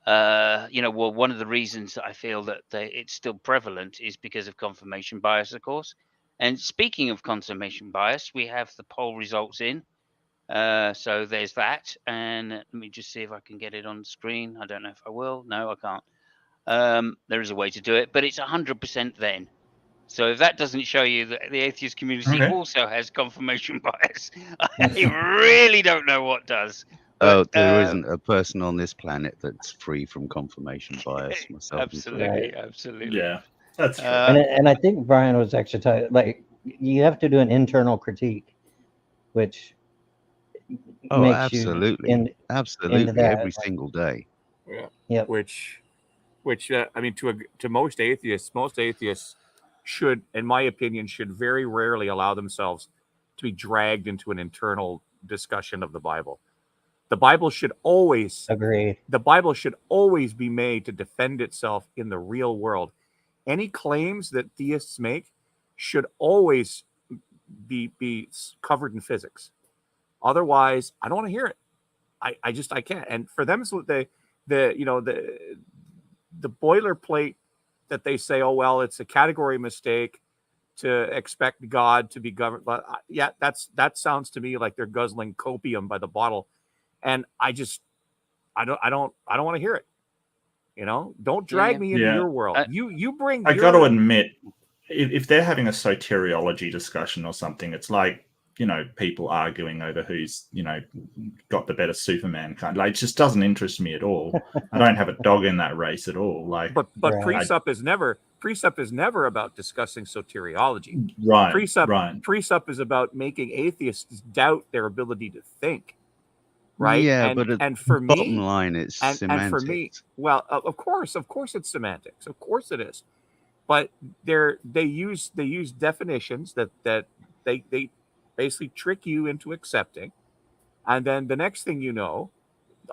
A: one of the reasons that I feel that it's still prevalent is because of confirmation bias, of course. And speaking of confirmation bias, we have the poll results in. So there's that. And let me just see if I can get it on the screen. I don't know if I will. No, I can't. There is a way to do it, but it's 100% then. So if that doesn't show you that the atheist community also has confirmation bias, I really don't know what does. But,
F: there isn't a person on this planet that's free from confirmation bias. Myself,
A: absolutely.
E: Yeah, that's true.
B: And I think Brian was actually talking, like, you have to do an internal critique, which makes
F: absolutely,
B: you
F: absolutely,
B: that,
F: every single day.
C: Yeah.
B: Yep.
C: Which I mean, to most atheists should, in my opinion, should very rarely allow themselves to be dragged into an internal discussion of the Bible. The Bible should always be made to defend itself in the real world. Any claims that theists make should always be covered in physics. Otherwise, I don't want to hear it. I can't. And for them, so the boilerplate that they say, oh, well, it's a category mistake to expect God to be governed. But yeah, that sounds to me like they're guzzling copium by the bottle. And I don't want to hear it. Don't drag me into your world. You bring.
E: I got to admit, if they're having a soteriology discussion or something, it's like, people arguing over who's, got the better Superman kind. Like, it just doesn't interest me at all. I don't have a dog in that race at all. Like,
C: but precept is never about discussing soteriology.
E: Right.
C: Precept is about making atheists doubt their ability to think. Right.
F: Yeah,
C: and for me,
F: bottom line, it's semantics.
C: And for me, well, of course, it's semantics. Of course, it is. But they use definitions that they basically trick you into accepting, and then the next thing you know,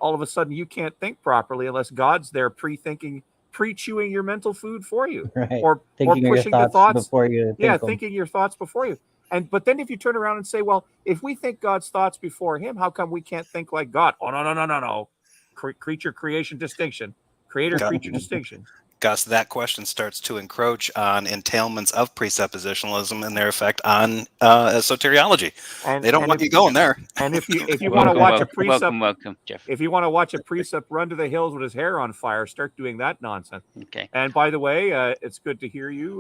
C: all of a sudden you can't think properly unless God's there pre-chewing your mental food for you,
B: right.
C: or pushing the thoughts
B: before you.
C: Thinking your thoughts before you. But then if you turn around and say, well, if we think God's thoughts before him, how come we can't think like God? Oh, no. Creature creation distinction. Creator creature distinction.
G: Gus, that question starts to encroach on entailments of presuppositionalism and their effect on soteriology. They don't want you going there.
C: And if you want to watch a precept,
A: welcome, Jeff.
C: If you want to watch a precept run to the hills with his hair on fire, start doing that nonsense.
A: Okay.
C: And by the way, it's good to hear you,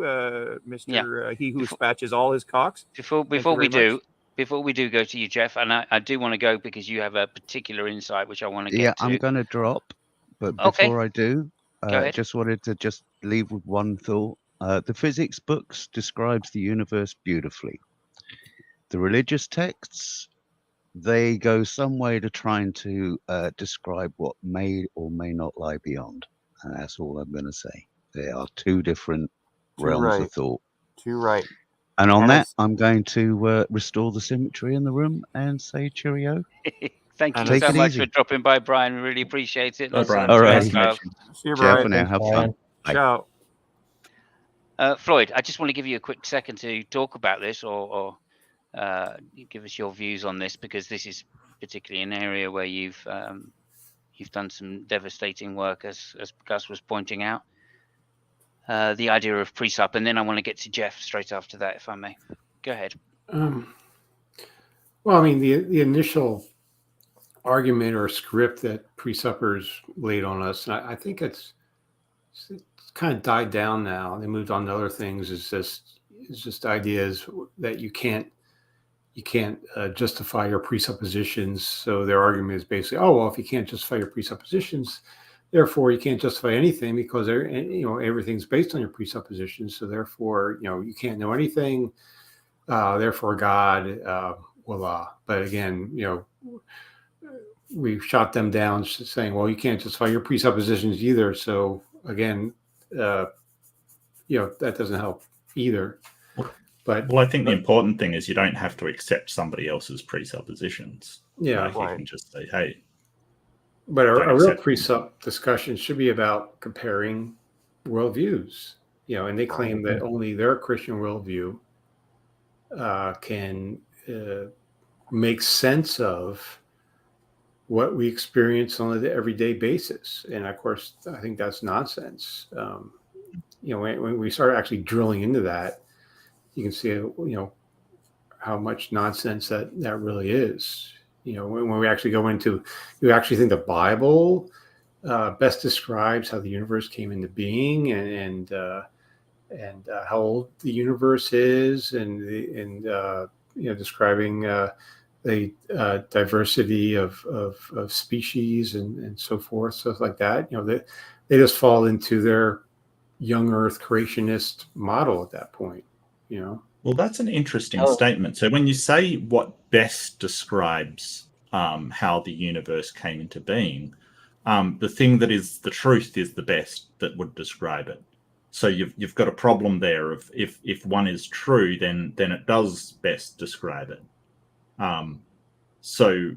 C: Mr. He who spatches all his cocks.
A: Before we do go to you, Jeff, and I do want to go because you have a particular insight which I want to get to.
F: Yeah, I'm going to drop, but before I do, just wanted to leave with one thought. The physics books describes the universe beautifully. the religious texts, they go some way to trying to describe what may or may not lie beyond. And that's all I'm going to say. They are two different realms of thought.
C: Too right.
F: And on
C: And
F: that,
C: it's-
F: I'm going to restore the symmetry in the room and say cheerio.
A: Thank you
F: Take
A: so
F: it
A: much
F: easy.
A: for dropping by, Brian. We really appreciate it.
E: Bye,
A: Lots of
E: Brian.
A: love to
F: All
A: you,
F: right.
A: Exiles.
C: See you,
F: Ciao
C: Brian.
F: for now. Have fun. Bye.
C: Ciao.
A: Floyd, I just want to give you a quick second to talk about this or give us your views on this, because this is particularly an area where you've done some devastating work, as Gus was pointing out. The idea of pre-sup, and then I want to get to Jeff straight after that, if I may. Go ahead.
D: Well, I mean, the initial argument or script that pre-suppers laid on us, and I think it's kind of died down now. They moved on to other things. It's just ideas that you can't justify your presuppositions. So their argument is basically, oh well, if you can't justify your presuppositions, therefore you can't justify anything, because everything's based on your presuppositions. So therefore, you can't know anything. Therefore, God, voila. But again, we shot them down saying, well, you can't justify your presuppositions either. So again, that doesn't help either. But
E: I think the important thing is you don't have to accept somebody else's presuppositions.
D: Yeah,
E: you can just say, hey.
D: But a real presup discussion should be about comparing worldviews. And they claim that only their Christian worldview can make sense of what we experience on an everyday basis. And of course, I think that's nonsense. When we start actually drilling into that, you can see, how much nonsense that really is. When we actually go into, you actually think the Bible best describes how the universe came into being and how old the universe is, and describing the diversity of species and so forth, stuff like that. They just fall into their young Earth creationist model at that point.
E: Well, that's an interesting statement. So when you say what best describes how the universe came into being, the thing that is the truth is the best that would describe it. So you've got a problem there of if one is true, then it does best describe it. So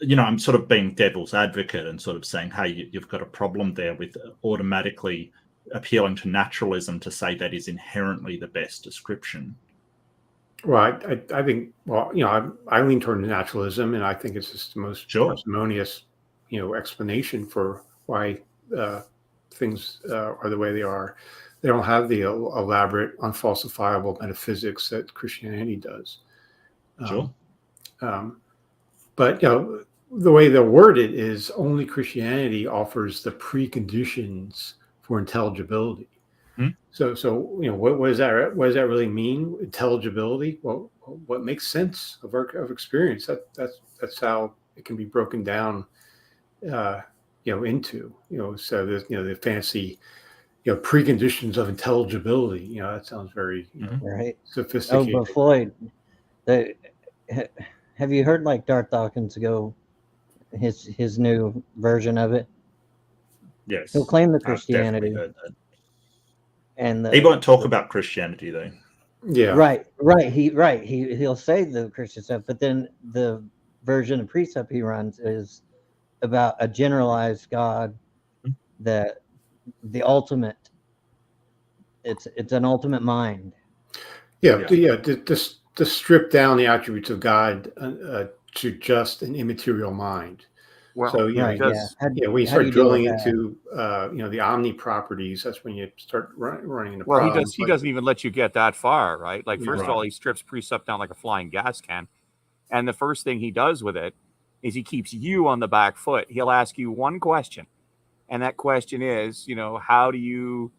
E: I'm sort of being devil's advocate and sort of saying, hey, you've got a problem there with automatically appealing to naturalism to say that is inherently the best description.
D: Well, I think, I lean toward naturalism, and I think it's just the most parsimonious, explanation for why things are the way they are. They don't have the elaborate, unfalsifiable metaphysics that Christianity does. But the way they're worded is only Christianity offers the preconditions for intelligibility. So what does that really mean? Intelligibility? Well, what makes sense of experience? That's how it can be broken down. Into so there's the fancy preconditions of intelligibility. That sounds very
B: right
D: sophisticated.
B: Oh, but Floyd, have you heard like Darth Dawkins go his new version of it?
E: Yes,
B: he'll claim the
E: I've
B: Christianity.
E: definitely heard that.
B: And
E: he won't talk about Christianity though.
B: Yeah, right. He'll say the Christian stuff, but then the version of precept he runs is about a generalized God, that the ultimate. It's an ultimate mind.
D: To strip down the attributes of God to just an immaterial mind.
C: Well,
D: so when you start drilling into the omni properties, that's when you start running into problems.
C: He doesn't even let you get that far, right? Like, first of all, he strips precept down like a flying gas can, and the first thing he does with it is he keeps you on the back foot. He'll ask you one question, and that question is, how do you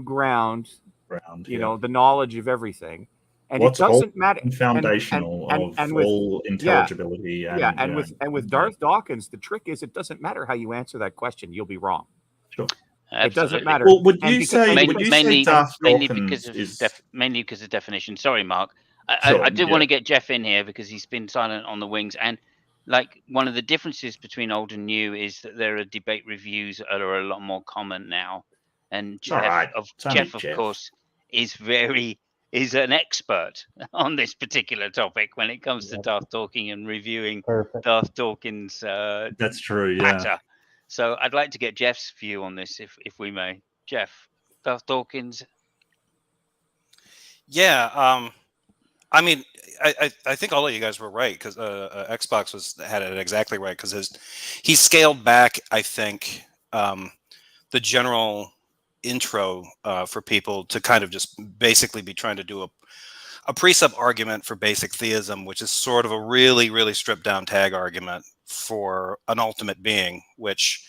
C: ground the knowledge of everything? And
E: what's
C: it doesn't matter.
E: Foundational of all intelligibility.
C: And with Darth Dawkins, the trick is it doesn't matter how you answer that question; you'll be wrong.
E: Sure,
C: it doesn't matter.
E: Well, would you say
A: mainly
E: Darth Dawkins
A: because of definition? Sorry, Mark. I did want to get Jeff in here because he's been silent on the wings, and like one of the differences between old and new is that there are debate reviews that are a lot more common now, and Jeff, of course, is an expert on this particular topic when it comes to Darth Talking and reviewing Darth Dawkins.
E: That's true, yeah.
A: Patter. So I'd like to get Jeff's view on this, if we may. Jeff, Darth Dawkins.
G: Yeah, I mean, I think all of you guys were right because Xbox had it exactly right because he scaled back. I think the general intro for people to kind of just basically be trying to do a precept argument for basic theism, which is sort of a really, really stripped down tag argument for an ultimate being, which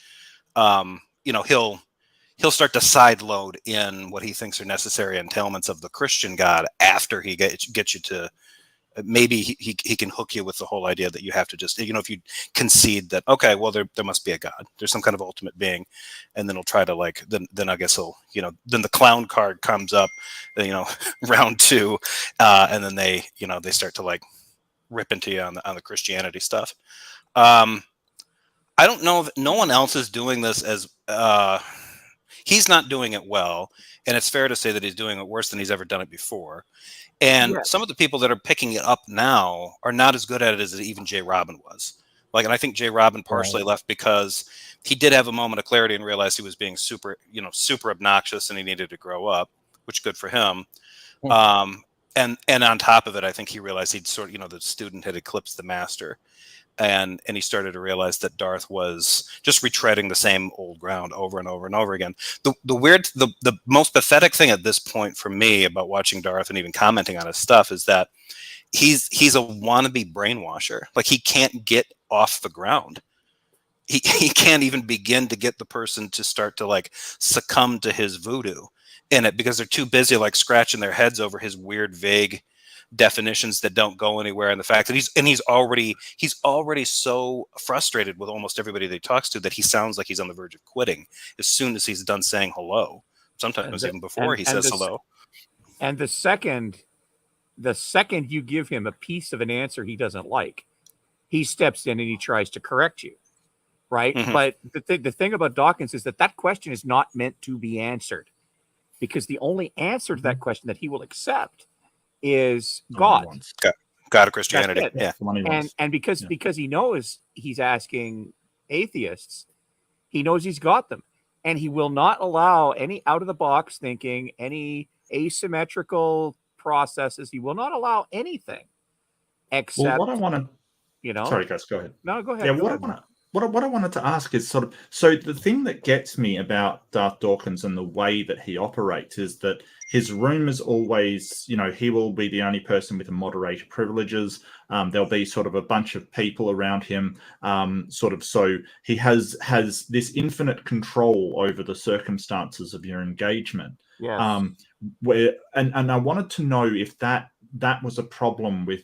G: he'll start to side load in what he thinks are necessary entailments of the Christian God after he gets you to maybe he can hook you with the whole idea that you have to just, if you concede that, okay, well, there must be a God, there's some kind of ultimate being, and then he'll try to then I guess he'll, then the clown card comes up, round 2, and then they start to rip into you on the Christianity stuff. I don't know if no one else is doing this as he's not doing it well, and it's fair to say that he's doing it worse than he's ever done it before. And some of the people that are picking it up now are not as good at it as even Jay Robin was. And I think Jay Robin partially left because he did have a moment of clarity and realized he was being super obnoxious and he needed to grow up, which good for him. And on top of it, I think he realized he'd the student had eclipsed the master. And he started to realize that Darth was just retreading the same old ground over and over and over again. The most pathetic thing at this point for me about watching Darth and even commenting on his stuff is that he's a wannabe brainwasher. He can't get off the ground. He can't even begin to get the person to start to succumb to his voodoo in it because they're too busy scratching their heads over his weird, vague definitions that don't go anywhere, and the fact that he's already so frustrated with almost everybody that he talks to that he sounds like he's on the verge of quitting as soon as he's done saying hello. Sometimes even before he says hello.
C: And the second you give him a piece of an answer he doesn't like, he steps in and he tries to correct you, right? Mm-hmm. But the thing about Dawkins is that question is not meant to be answered, because the only answer to that question that he will accept is God.
G: God of Christianity. Yeah.
C: And because he knows he's asking atheists, he knows he's got them. And he will not allow any out of the box thinking, any asymmetrical processes. He will not allow anything except
E: what I want to sorry guys, go ahead.
C: No, go ahead.
E: Yeah, what I wanted to ask is so the thing that gets me about Darth Dawkins and the way that he operates is that his room is always, he will be the only person with moderator privileges. There'll be sort of a bunch of people around him, so he has this infinite control over the circumstances of your engagement.
C: Yes.
E: And I wanted to know if that was a problem with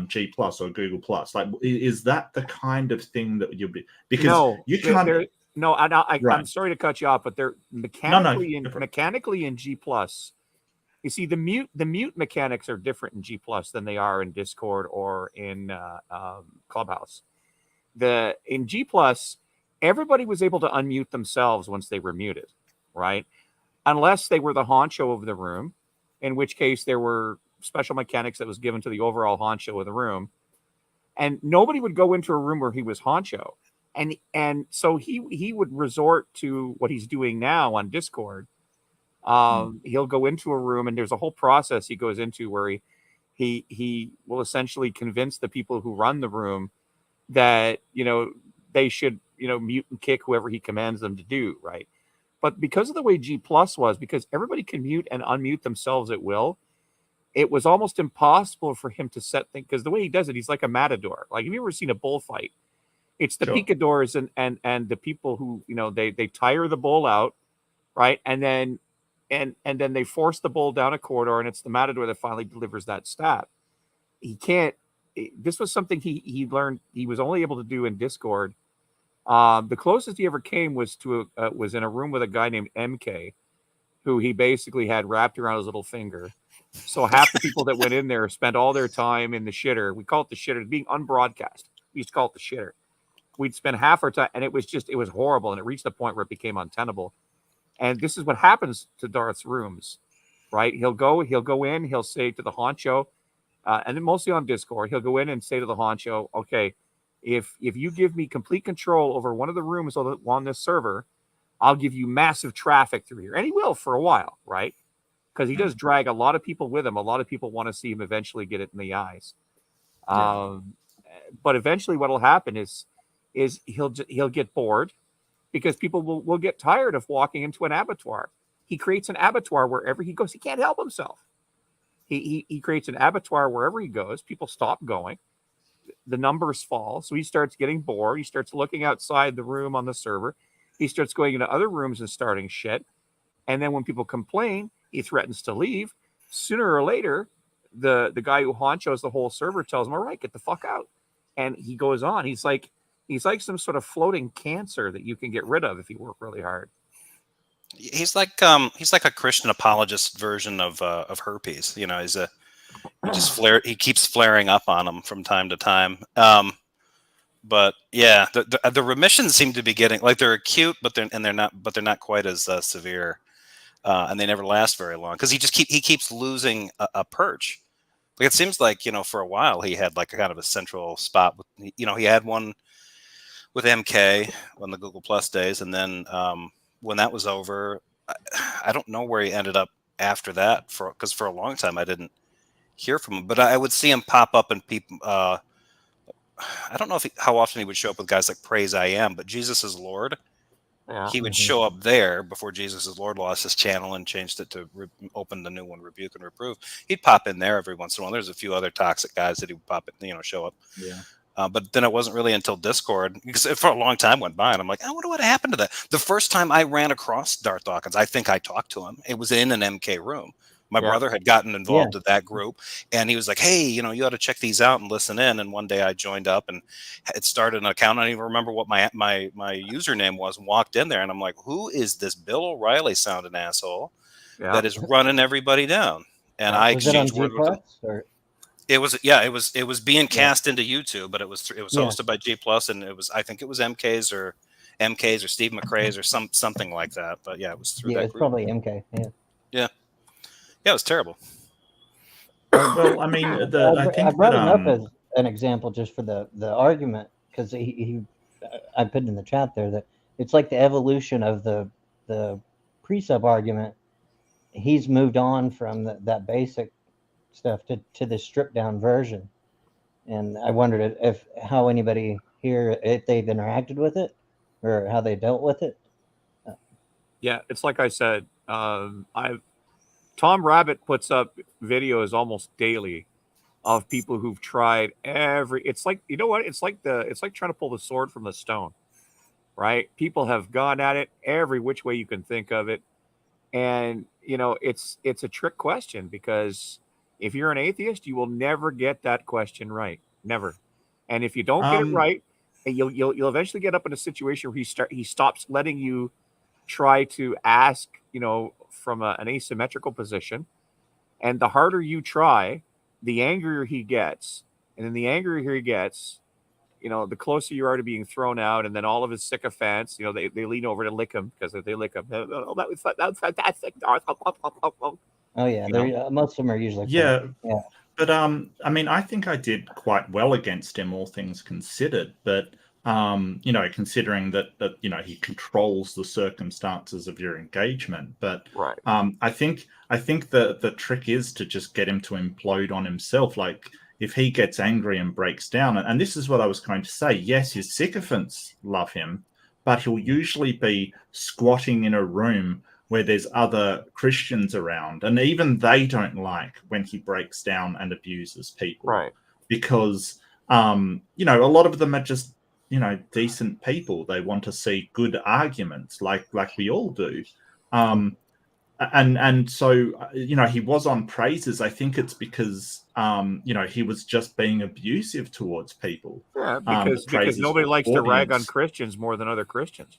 E: G Plus or Google Plus. Is that the kind of thing that you'll be, because you can't.
C: No, I'm sorry to cut you off, but they're mechanically in G Plus. You see, the mute mechanics are different in G Plus than they are in Discord or in Clubhouse. In G Plus, everybody was able to unmute themselves once they were muted, right? Unless they were the honcho of the room, in which case there were special mechanics that was given to the overall honcho of the room, and nobody would go into a room where he was honcho. And so he would resort to what he's doing now on Discord. He'll go into a room, and there's a whole process he goes into where he will essentially convince the people who run the room that they should mute and kick whoever he commands them to do, right? But because of the way G Plus was, because everybody can mute and unmute themselves at will, it was almost impossible for him to set things, because the way he does it, he's like a matador. Have you ever seen a bullfight? It's the picadors and the people who, they tire the bull out, right? And then they force the bull down a corridor, and it's the matador that finally delivers that stab. This was something he learned he was only able to do in Discord. The closest he ever came was in a room with a guy named MK, who he basically had wrapped around his little finger. So half the people that went in there spent all their time in the shitter. We call it the shitter, being unbroadcast. We used to call it the shitter. We'd spend half our time, and it was horrible, and it reached the point where it became untenable. And this is what happens to Darth's rooms, right? He'll go in, he'll say to the honcho, and then mostly on Discord, he'll go in and say to the honcho, okay, if you give me complete control over one of the rooms on this server, I'll give you massive traffic through here. And he will for a while, right? Because he does drag a lot of people with him. A lot of people want to see him eventually get it in the eyes. But eventually what will happen is he'll get bored because people will get tired of walking into an abattoir. He creates an abattoir wherever he goes. He can't help himself. He creates an abattoir wherever he goes. People stop going. The numbers fall. So he starts getting bored. He starts looking outside the room on the server. He starts going into other rooms and starting shit. And then when people complain, he threatens to leave. Sooner or later, the guy who honchos the whole server tells him, all right, get the fuck out. And he goes on. He's like some sort of floating cancer that you can get rid of if you work really hard.
G: He's like a Christian apologist version of herpes. You know, he keeps flaring up on him from time to time. But yeah, the remissions seem to be getting, like, they're acute, but they're not quite as severe, and they never last very long because he keeps losing a perch. Like, it seems like, you know, for a while he had like a kind of a central spot. You know, he had one with MK on the Google Plus days, and then when that was over, I don't know where he ended up after that, because for a long time I didn't hear from him. But I would see him pop up, and people. I don't know how often he would show up with guys like Praise I Am, but Jesus is Lord.
C: Yeah.
G: He would show up there before Jesus is Lord lost his channel and changed it to open the new one, Rebuke and Reprove. He'd pop in there every once in a while. There's a few other toxic guys that he would pop in, show up.
E: Yeah.
G: But then it wasn't really until Discord, because for a long time went by, and I'm like, I wonder what happened to that. The first time I ran across Darth Dawkins, I think I talked to him. It was in an MK room. My brother had gotten involved with that group, and he was like, hey, you ought to check these out and listen in. And one day I joined up, and it started an account. I don't even remember what my username was, and walked in there, and I'm like, who is this Bill O'Reilly sounding asshole that is running everybody down? And I exchanged word with him. It was being cast into YouTube, but it was hosted by G Plus, and I think it was MK's or Steve McRae's or something like that. But yeah, it was through that group.
B: It's probably MK.
G: Yeah, it was terrible.
E: Well, I mean,
B: I brought him up as an example just for the argument, because I put in the chat there that it's like the evolution of the pre-sub argument. He's moved on from that basic stuff to the stripped down version, and I wondered how anybody here, if they've interacted with it or how they dealt with it.
C: Yeah, it's like I said, Tom Rabbit puts up videos almost daily of people who've tried it's like, you know what? It's like trying to pull the sword from the stone, right? People have gone at it every which way you can think of it. And, it's a trick question, because if you're an atheist, you will never get that question right. Never. And if you don't get it right, you'll eventually get up in a situation where he stops letting you try to ask, from an asymmetrical position. And the harder you try, the angrier he gets. And then the angrier he gets, the closer you are to being thrown out. And then all of his sycophants, they lean over to lick him, because if they lick him, oh, that was fantastic.
B: Oh yeah, most of them are usually
E: yeah. But I mean, I think I did quite well against him, all things considered. But considering that he controls the circumstances of your engagement. But
C: right.
E: I think the trick is to just get him to implode on himself. Like, if he gets angry and breaks down, and this is what I was going to say. Yes, his sycophants love him, but he'll usually be squatting in a room where there's other Christians around, and even they don't like when he breaks down and abuses people.
C: Right.
E: Because a lot of them are just decent people. They want to see good arguments, like we all do. And so he was on praises. I think it's because he was just being abusive towards people.
C: Yeah, because nobody likes to rag on Christians more than other Christians.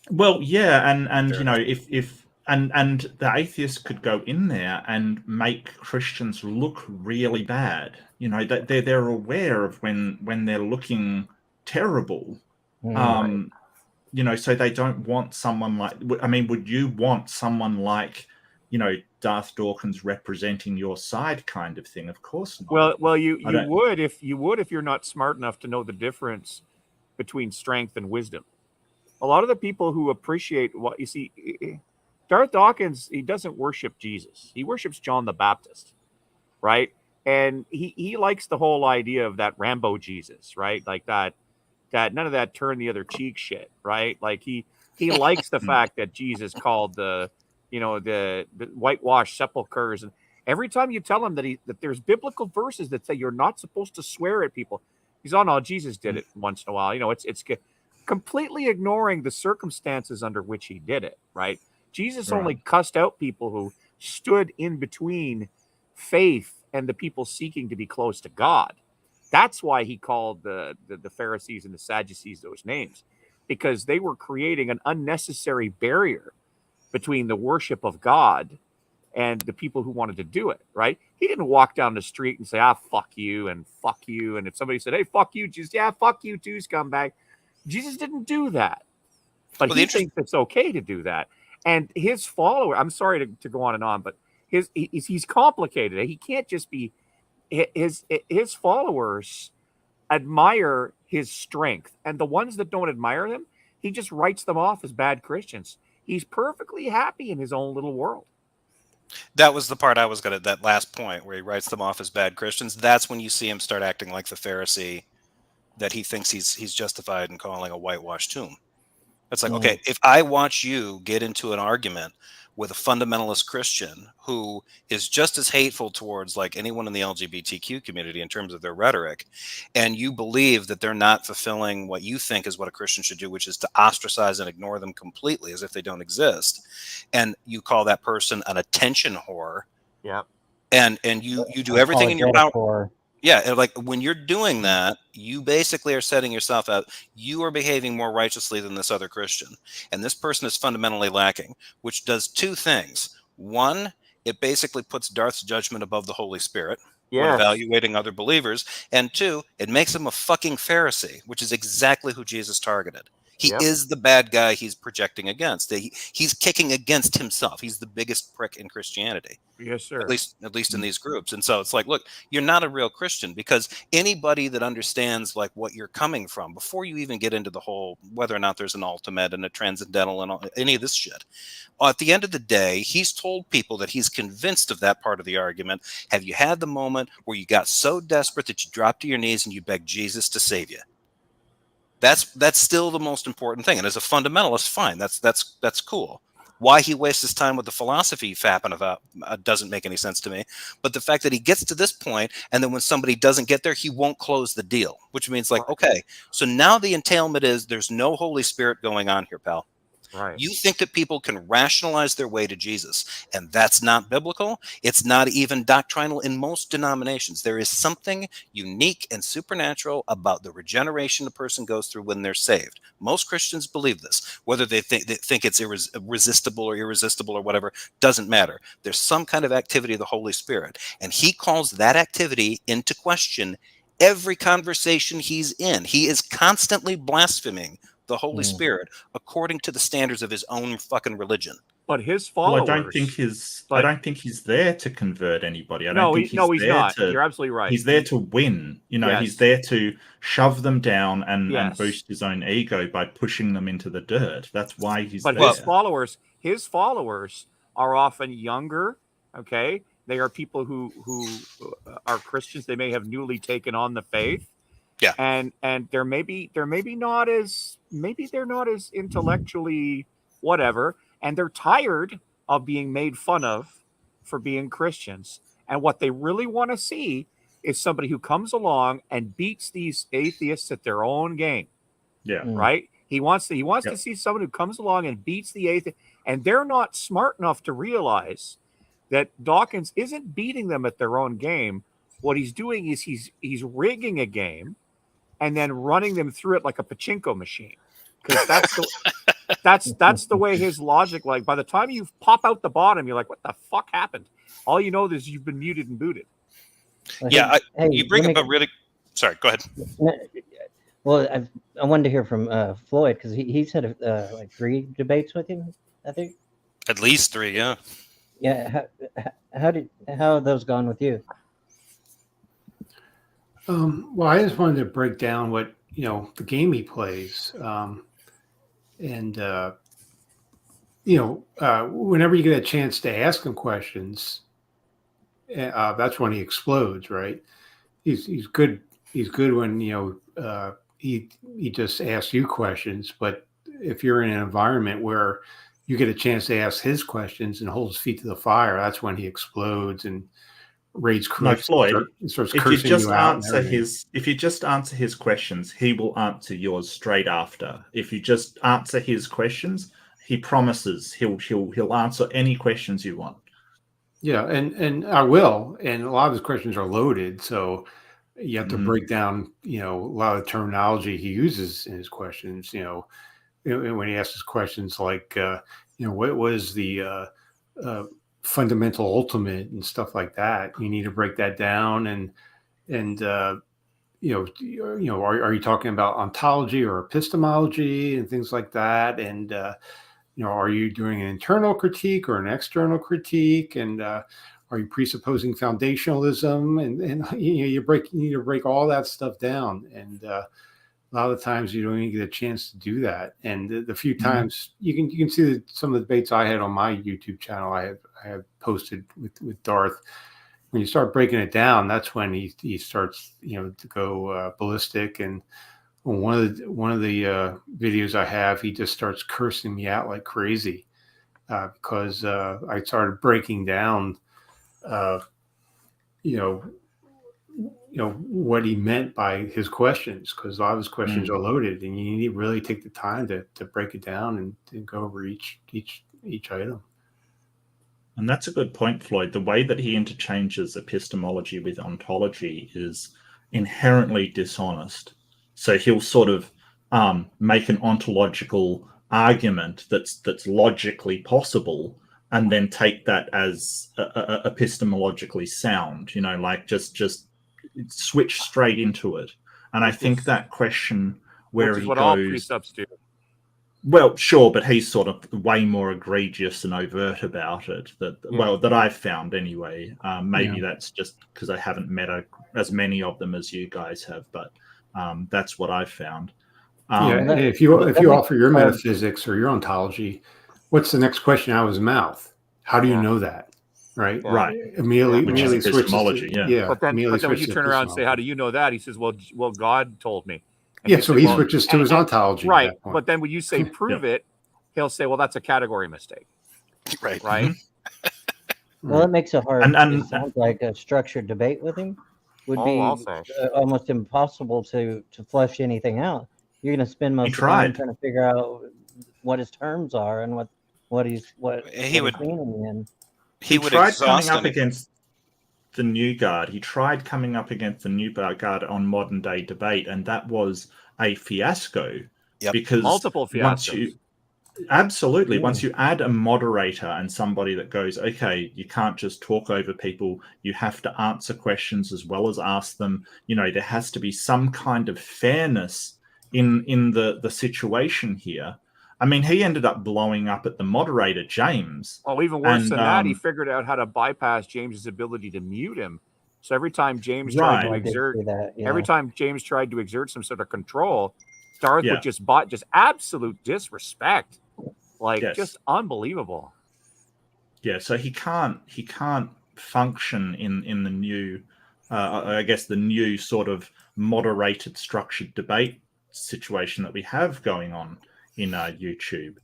E: Well, yeah, and if and the atheists could go in there and make Christians look really bad. You know, that they're aware of when they're looking terrible. You know, so they don't want someone like. I mean, would you want someone like, you know, Darth Dawkins representing your side, kind of thing? Of course not.
C: Well, you would if you're not smart enough to know the difference between strength and wisdom. A lot of the people who appreciate what you see, Darth Dawkins, he doesn't worship Jesus. He worships John the Baptist, right? And he likes the whole idea of that Rambo Jesus, right? Like that none of that turn the other cheek shit, right? Like he likes the fact that Jesus called the whitewashed sepulchres, and every time you tell him that there's biblical verses that say you're not supposed to swear at people, he's no, Jesus did it once in a while. You know, it's completely ignoring the circumstances under which he did it, right? Jesus only cussed out people who stood in between faith and the people seeking to be close to God. That's why he called the Pharisees and the Sadducees those names, because they were creating an unnecessary barrier between the worship of God and the people who wanted to do it, right? He didn't walk down the street and say, fuck you, and fuck you. And if somebody said, hey, fuck you, Jesus, yeah, fuck you too, scumbag. Jesus didn't do that. But he thinks it's okay to do that. And his follower, I'm sorry to go on and on, but he's complicated. He can't just be, his followers admire his strength. And the ones that don't admire him, he just writes them off as bad Christians. He's perfectly happy in his own little world.
G: That was the part I was that last point where he writes them off as bad Christians. That's when you see him start acting like the Pharisee that he thinks he's justified in calling a whitewashed tomb. It's like, okay, if I watch you get into an argument with a fundamentalist Christian who is just as hateful towards like anyone in the LGBTQ community in terms of their rhetoric, and you believe that they're not fulfilling what you think is what a Christian should do, which is to ostracize and ignore them completely as if they don't exist, and you call that person an attention whore, and you do everything in your power. Yeah, like when you're doing that, you basically are setting yourself out. You are behaving more righteously than this other Christian. And this person is fundamentally lacking, which does two things. One, it basically puts Darth's judgment above the Holy Spirit when evaluating other believers. And two, it makes him a fucking Pharisee, which is exactly who Jesus targeted. He is the bad guy he's projecting against. He's kicking against himself. He's the biggest prick in Christianity.
C: Yes, sir.
G: At least in these groups. And so it's like, look, you're not a real Christian, because anybody that understands like what you're coming from, before you even get into the whole whether or not there's an ultimate and a transcendental and any of this shit, at the end of the day, he's told people that he's convinced of that part of the argument. Have you had the moment where you got so desperate that you dropped to your knees and you begged Jesus to save you? That's still the most important thing. And as a fundamentalist, fine, that's cool. Why he wastes his time with the philosophy fapping about doesn't make any sense to me. But the fact that he gets to this point, and then when somebody doesn't get there, he won't close the deal, which means like, okay, so now the entailment is there's no Holy Spirit going on here, pal.
C: Right.
G: You think that people can rationalize their way to Jesus, and that's not biblical. It's not even doctrinal in most denominations. There is something unique and supernatural about the regeneration a person goes through when they're saved. Most Christians believe this. Whether they think it's irresistible or whatever, doesn't matter. There's some kind of activity of the Holy Spirit, and he calls that activity into question every conversation he's in. He is constantly blaspheming the Holy Spirit according to the standards of his own fucking religion.
C: But his followers,
E: I don't think he's there to convert anybody. I don't think he's
C: not.
E: To,
C: You're absolutely right.
E: He's there to win. You know, he's there to shove them down and boost his own ego by pushing them into the dirt. That's why he's there.
C: But his followers are often younger. Okay, they are people who are Christians. They may have newly taken on the faith.
G: Yeah,
C: and they're not as intellectually whatever, and they're tired of being made fun of for being Christians. And what they really want to see is somebody who comes along and beats these atheists at their own game.
E: Yeah,
C: right. He wants to see someone who comes along and beats the atheist, and they're not smart enough to realize that Dawkins isn't beating them at their own game. What he's doing is he's rigging a game and then running them through it like a pachinko machine, because that's the way his logic. Like by the time you pop out the bottom, you're like, what the fuck happened? All you know is you've been muted and booted.
B: Well,
G: Yeah,
B: hey,
G: you bring
B: let
G: up
B: me-
G: a really. Sorry, go ahead.
B: Well, I wanted to hear from Floyd because he's had like 3 debates with him, I think.
G: At least 3, yeah.
B: Yeah. How have those gone with you?
D: Well, I just wanted to break down what the game he plays, and whenever you get a chance to ask him questions, that's when he explodes, right? He's good. He's good when he just asks you questions. But if you're in an environment where you get a chance to ask his questions and hold his feet to the fire, that's when he explodes and rage
E: No,
D: quits.
E: Floyd,
D: starts
E: if you
D: cursing
E: just
D: you out. and
E: answer
D: everything.
E: if you just answer his questions, he will answer yours straight after. If you just answer his questions, he promises he'll answer any questions you want.
D: Yeah, and I will. And a lot of his questions are loaded, so you have to
E: Mhm.
D: break down, a lot of the terminology he uses in his questions. When he asks his questions like, what was the fundamental ultimate and stuff like that. You need to break that down, and are you talking about ontology or epistemology and things like that, and are you doing an internal critique or an external critique, and are you presupposing foundationalism, and you need to break all that stuff down, and a lot of the times you don't even get a chance to do that. And the few times you can see some of the debates I had on my YouTube channel, I have posted with Darth. When you start breaking it down, that's when he starts to go ballistic. And one of the videos I have, he just starts cursing me out like crazy because I started breaking down, what he meant by his questions, because a lot of his questions are loaded, and you need to really take the time to break it down and go over each item.
E: And that's a good point, Floyd. The way that he interchanges epistemology with ontology is inherently dishonest. So he'll sort of make an ontological argument that's logically possible, and then take that as epistemologically sound. Like just switch straight into it. And I think that question where
C: Which is
E: he
C: what all
E: goes,
C: precepts do.
E: well, sure, but he's sort of way more egregious and overt about it. That I've found anyway. Maybe that's just because I haven't met as many of them as you guys have, but that's what I've found.
D: If you offer your metaphysics or your ontology, what's the next question out of his mouth? How do you know that? Right.
E: Right.
D: Immediately
E: is
D: switches
E: epistemology.
D: to,
C: But then when you
D: switches to
C: turn around and say,
D: epistemology.
C: "How do you know that?" He says, "Well, God told me." And
D: Yeah,
C: you
D: so
C: say,
D: he
C: "Well,"
D: switches to his ontology.
C: right?
D: At that point.
C: But then when you say prove it, he'll say, "Well, that's a category mistake."
G: Right.
C: Right.
B: Well, it makes it hard.
E: And
B: It sounds like a structured debate with him would
C: I'll
B: be
C: say.
B: almost impossible to flesh anything out. You're going to spend most of the time trying to figure out what his terms are and what he's meaning. And
E: he tried coming up against the New Guard. He tried coming up against the New Guard on Modern Day Debate, and that was a fiasco.
G: Yep.
E: Because
C: multiple fiascos.
E: Once you add a moderator and somebody that goes, okay, you can't just talk over people, you have to answer questions as well as ask them. There has to be some kind of fairness in the situation here. I mean, he ended up blowing up at the moderator, James.
C: Oh, even worse than that, he figured out how to bypass James's ability to mute him. So every time James tried to exert, every time James tried to exert some sort of control, Darth would just absolute disrespect, just unbelievable.
E: Yeah, so he can't function in the new, I guess the new sort of moderated, structured debate situation that we have going on in YouTube,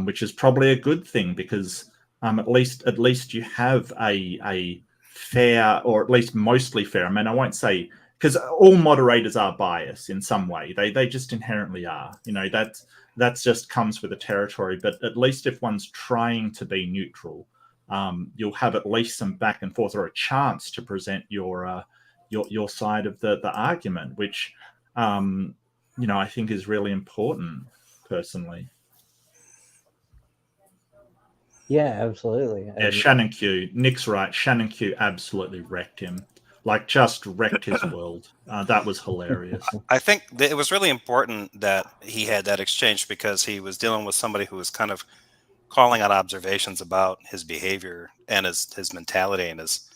E: which is probably a good thing because at least you have a fair, or at least mostly fair. I mean, I won't say, because all moderators are biased in some way. They just inherently are. That just comes with the territory. But at least if one's trying to be neutral, you'll have at least some back and forth or a chance to present your side of the argument, which I think is really important, personally.
B: Yeah, absolutely.
E: Yeah,
B: And
E: Shannon Q. Nick's right. Shannon Q absolutely wrecked him. Like, just wrecked his world. That was hilarious.
G: I think it was really important that he had that exchange because he was dealing with somebody who was kind of calling out observations about his behavior and his mentality and his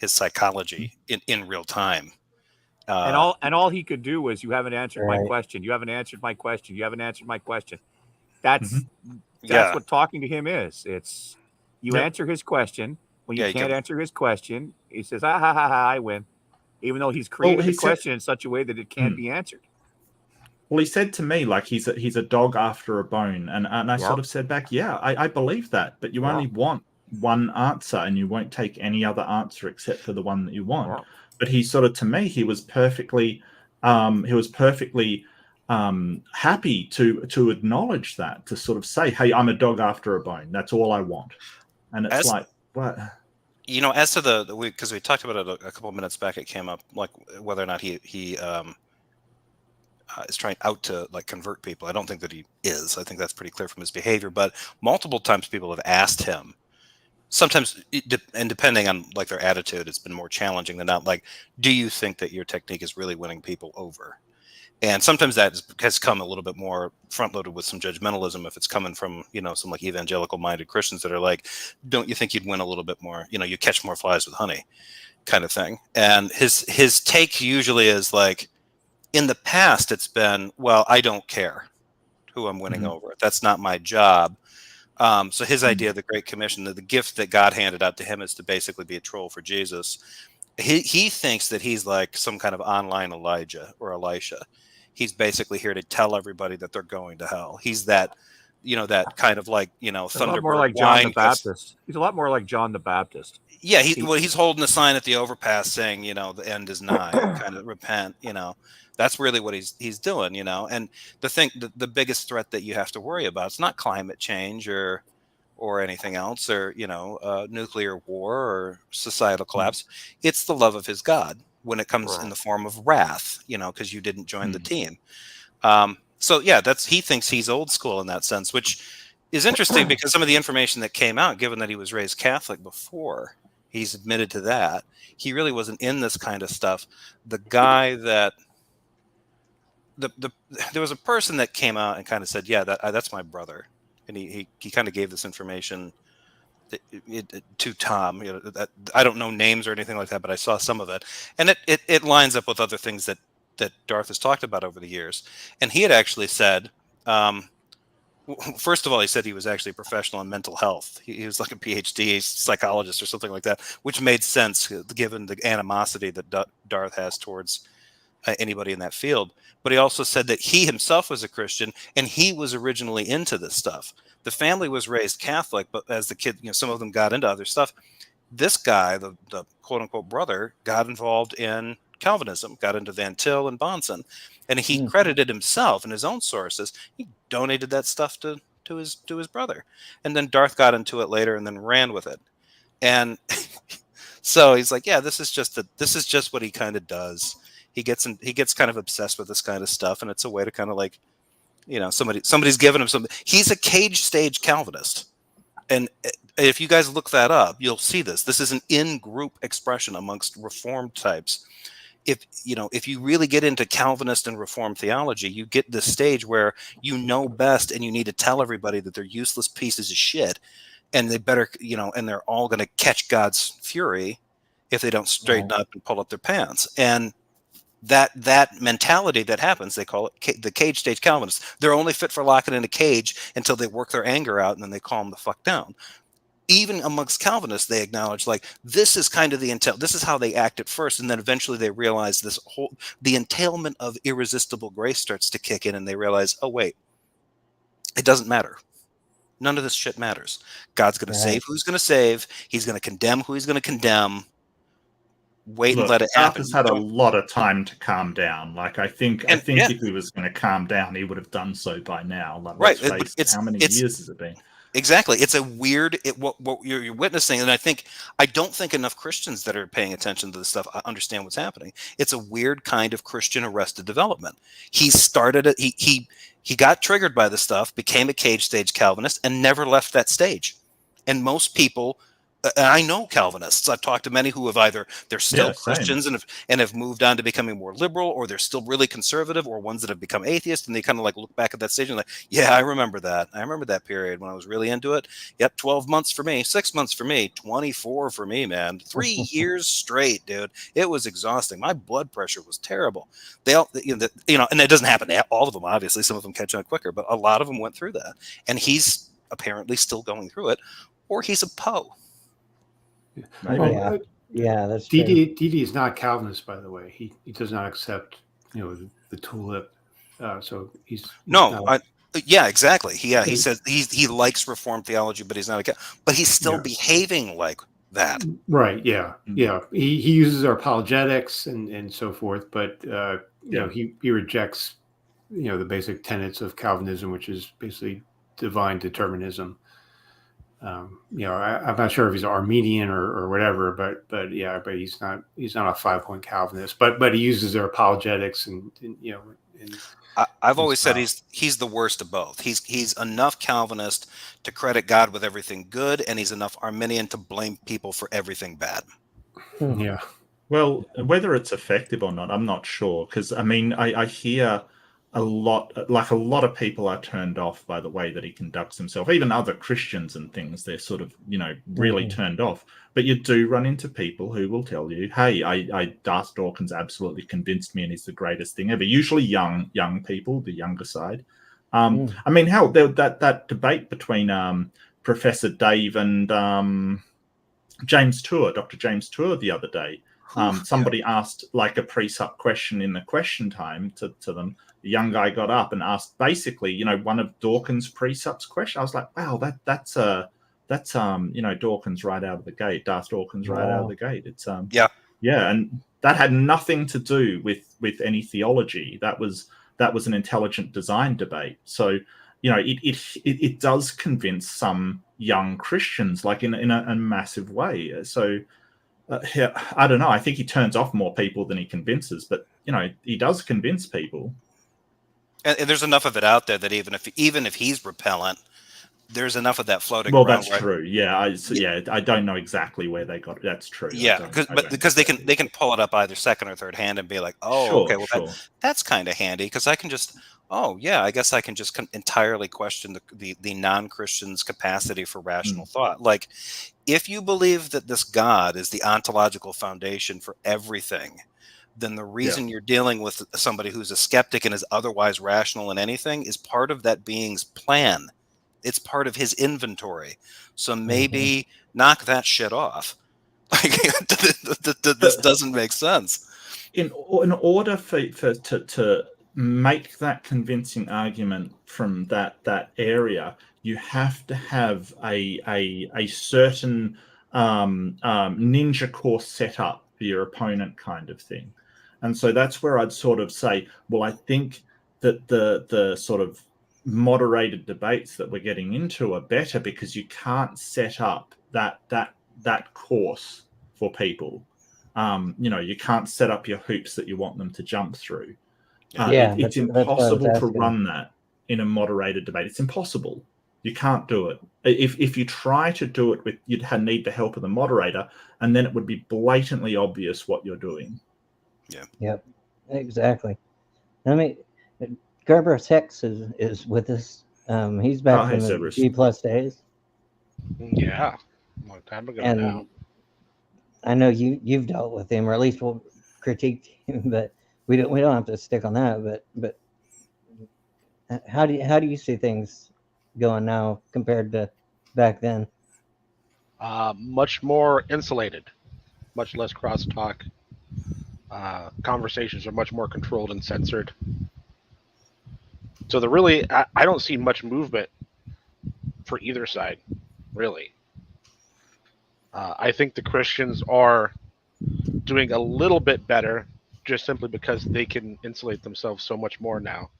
G: psychology in real time.
C: And all he could do was, you haven't answered my
B: Right.
C: question. You haven't answered my question. You haven't answered my question. That's
G: Yeah.
C: what talking to him is. It's you
E: Yep.
C: answer his question. When you
G: Yeah, you
C: can't
G: can-
C: answer his question, he says, "Ah ha ha ha, I win," even though he's created
E: he
C: the
E: said-
C: question in such a way that it can't be answered.
E: Well, he said to me, like, he's a dog after a bone, and I
C: Yeah.
E: sort of said back, yeah, I believe that, but you
C: Yeah.
E: only want one answer, and you won't take any other answer except for the one that you want.
C: Yeah.
E: But he sort of, to me, he was perfectly happy to acknowledge that, to sort of say, hey, I'm a dog after a bone. That's all I want. And it's like, what?
G: You know, as to because we talked about it a couple of minutes back, it came up, like, whether or not he is trying out to, like, convert people. I don't think that he is. I think that's pretty clear from his behavior. But multiple times people have asked him. Sometimes, and depending on, like, their attitude, it's been more challenging than not. Like, do you think that your technique is really winning people over? And sometimes that has come a little bit more front-loaded with some judgmentalism if it's coming from, you know, some, like, evangelical-minded Christians that are like, don't you think you'd win a little bit more? You know, you catch more flies with honey, kind of thing. And his take usually is like, in the past, it's been, well, I don't care who I'm winning over. That's not my job. So his idea of the Great Commission, the gift that God handed out to him, is to basically be a troll for Jesus. He thinks that he's like some kind of online Elijah or Elisha. He's basically here to tell everybody that they're going to hell. He's that, you know, that kind of, like, you know,
C: A lot
G: Thunderbird
C: more like John the
G: wine.
C: Baptist. He's a lot more like John the Baptist.
G: Yeah, he's holding a sign at the overpass saying, you know, the end is nigh, kind of repent, you know. That's really what he's doing, you know. And the biggest threat that you have to worry about, it's not climate change or anything else, or, you know, nuclear war or societal collapse. It's the love of his God when it comes in the form of wrath, you know, because you didn't join the team. So yeah, he thinks he's old school in that sense, which is interesting because some of the information that came out, given that he was raised Catholic before, he's admitted to that. He really wasn't in this kind of stuff. The guy that there was a person that came out and kind of said, yeah, that's my brother. And he kind of gave this information to Tom. You know, I don't know names or anything like that, but I saw some of it, and it lines up with other things that Darth has talked about over the years. And he had actually said, first of all, he said he was actually a professional in mental health. He was like a PhD psychologist or something like that, which made sense given the animosity that Darth has towards anybody in that field. But he also said that he himself was a Christian and he was originally into this stuff. The family was raised Catholic, but as the kid, you know, some of them got into other stuff. This guy, the quote unquote brother, got involved in Calvinism, got into Van Til and Bonson, and he credited himself in his own sources. He donated that stuff to his brother, and then Darth got into it later and then ran with it. And so he's like, yeah, this is just what he kind of does. He gets kind of obsessed with this kind of stuff, and it's a way to kind of, like, you know, somebody's given him something. He's a cage stage Calvinist, and if you guys look that up, you'll see this. This is an in-group expression amongst Reformed types. If you really get into Calvinist and Reformed theology, you get this stage where you know best, and you need to tell everybody that they're useless pieces of shit, and they better, you know, and they're all going to catch God's fury if they don't straighten up and pull up their pants. And that mentality that happens, they call it the cage stage Calvinists. They're only fit for locking in a cage until they work their anger out, and then they calm the fuck down. Even amongst Calvinists, they acknowledge, like, this is kind of this is how they act at first, and then eventually they realize the entailment of irresistible grace starts to kick in, and they realize, oh wait, it doesn't matter. None of this shit matters. God's going to save who he's going to save. He's going to condemn who he's going to condemn. Wait and let it happen.
E: Darth has had a lot of time to calm down. Like, I think if he was going to calm down, he would have done so by now. Like, let's face it, how many years has it been?
G: Exactly. It's a weird, what you're witnessing. And I don't think enough Christians that are paying attention to this stuff understand what's happening. It's a weird kind of Christian arrested development. He started it. He got triggered by the stuff, became a cage stage Calvinist, and never left that stage. And most people, and I know Calvinists. I've talked to many who have either they're still
E: Yeah, same.
G: Christians and have moved on to becoming more liberal, or they're still really conservative, or ones that have become atheist, and they kind of like look back at that stage and like, yeah, I remember that. I remember that period when I was really into it. Yep, 12 months for me, 6 months for me, 24 for me, man. 3 years straight, dude. It was exhausting. My blood pressure was terrible. They all, and it doesn't happen to all of them. Obviously, some of them catch on quicker, but a lot of them went through that, and he's apparently still going through it, or he's a Poe.
E: Maybe.
B: Well, yeah, that's true.
D: DD is not Calvinist, by the way. He does not accept, the tulip. So he's not,
G: yeah, exactly. He says he likes Reformed theology, but he's not but he's still behaving like that.
D: Right. Yeah. Yeah. He uses our apologetics and so forth, but he rejects the basic tenets of Calvinism, which is basically divine determinism. I'm not sure if he's Armenian or whatever, but he's not a 5-point Calvinist, but he uses their apologetics and
G: I've always said he's the worst of both. He's enough Calvinist to credit God with everything good, and he's enough Arminian to blame people for everything bad.
D: Yeah.
E: Well, whether it's effective or not, I'm not sure. Because I hear a lot of people are turned off by the way that he conducts himself. Even other Christians and things, they're sort of really turned off. But you do run into people who will tell you, "Hey, I Darth Dawkins absolutely convinced me, and he's the greatest thing ever." Usually young people, the younger side. Hell, that debate between Professor Dave and James Tour, Dr. James Tour, the other day. Somebody asked like a pre-sup question in the question time to them. The young guy got up and asked basically, one of Dawkins' pre-sup's question. I was like, wow, that's Dawkins right out of the gate. Darth Dawkins right out of the gate. It's and that had nothing to do with any theology. That was an intelligent design debate. So, it does convince some young Christians, like in a massive way. So, I don't know. I think he turns off more people than he convinces, but he does convince people.
G: And there's enough of it out there that even if he's repellent, there's enough of that floating
E: well,
G: around.
E: That's true. Yeah, I don't know exactly where they got it. That's true.
G: Yeah, because they can pull it up either second or third hand and be like, that's kind of handy because I can just I guess I can just entirely question the non-Christian's capacity for rational thought. Like, if you believe that this God is the ontological foundation for everything, then the reason you're dealing with somebody who's a skeptic and is otherwise rational in anything is part of that being's plan. It's part of his inventory. So maybe knock that shit off. Like, this doesn't make sense.
E: In order to make that convincing argument from that area, you have to have a certain ninja course set up for your opponent, kind of thing. And so that's where I'd sort of say, well, I think that the sort of moderated debates that we're getting into are better because you can't set up that course for people. You can't set up your hoops that you want them to jump through. It's impossible to run that in a moderated debate. It's impossible. You can't do it. If you try to do it you'd need the help of the moderator, and then it would be blatantly obvious what you're doing.
G: Yeah.
B: Yep. Exactly. Gerber Hex is with us. He's back from the G Plus days.
H: Yeah, a long time ago now.
B: I know you've dealt with him, or at least we'll critique him, but we don't have to stick on that. But how do you see things going now compared to back then?
H: Much more insulated, much less crosstalk. Conversations are much more controlled and censored. So I don't see much movement for either side, really. I think the Christians are doing a little bit better just simply because they can insulate themselves so much more now.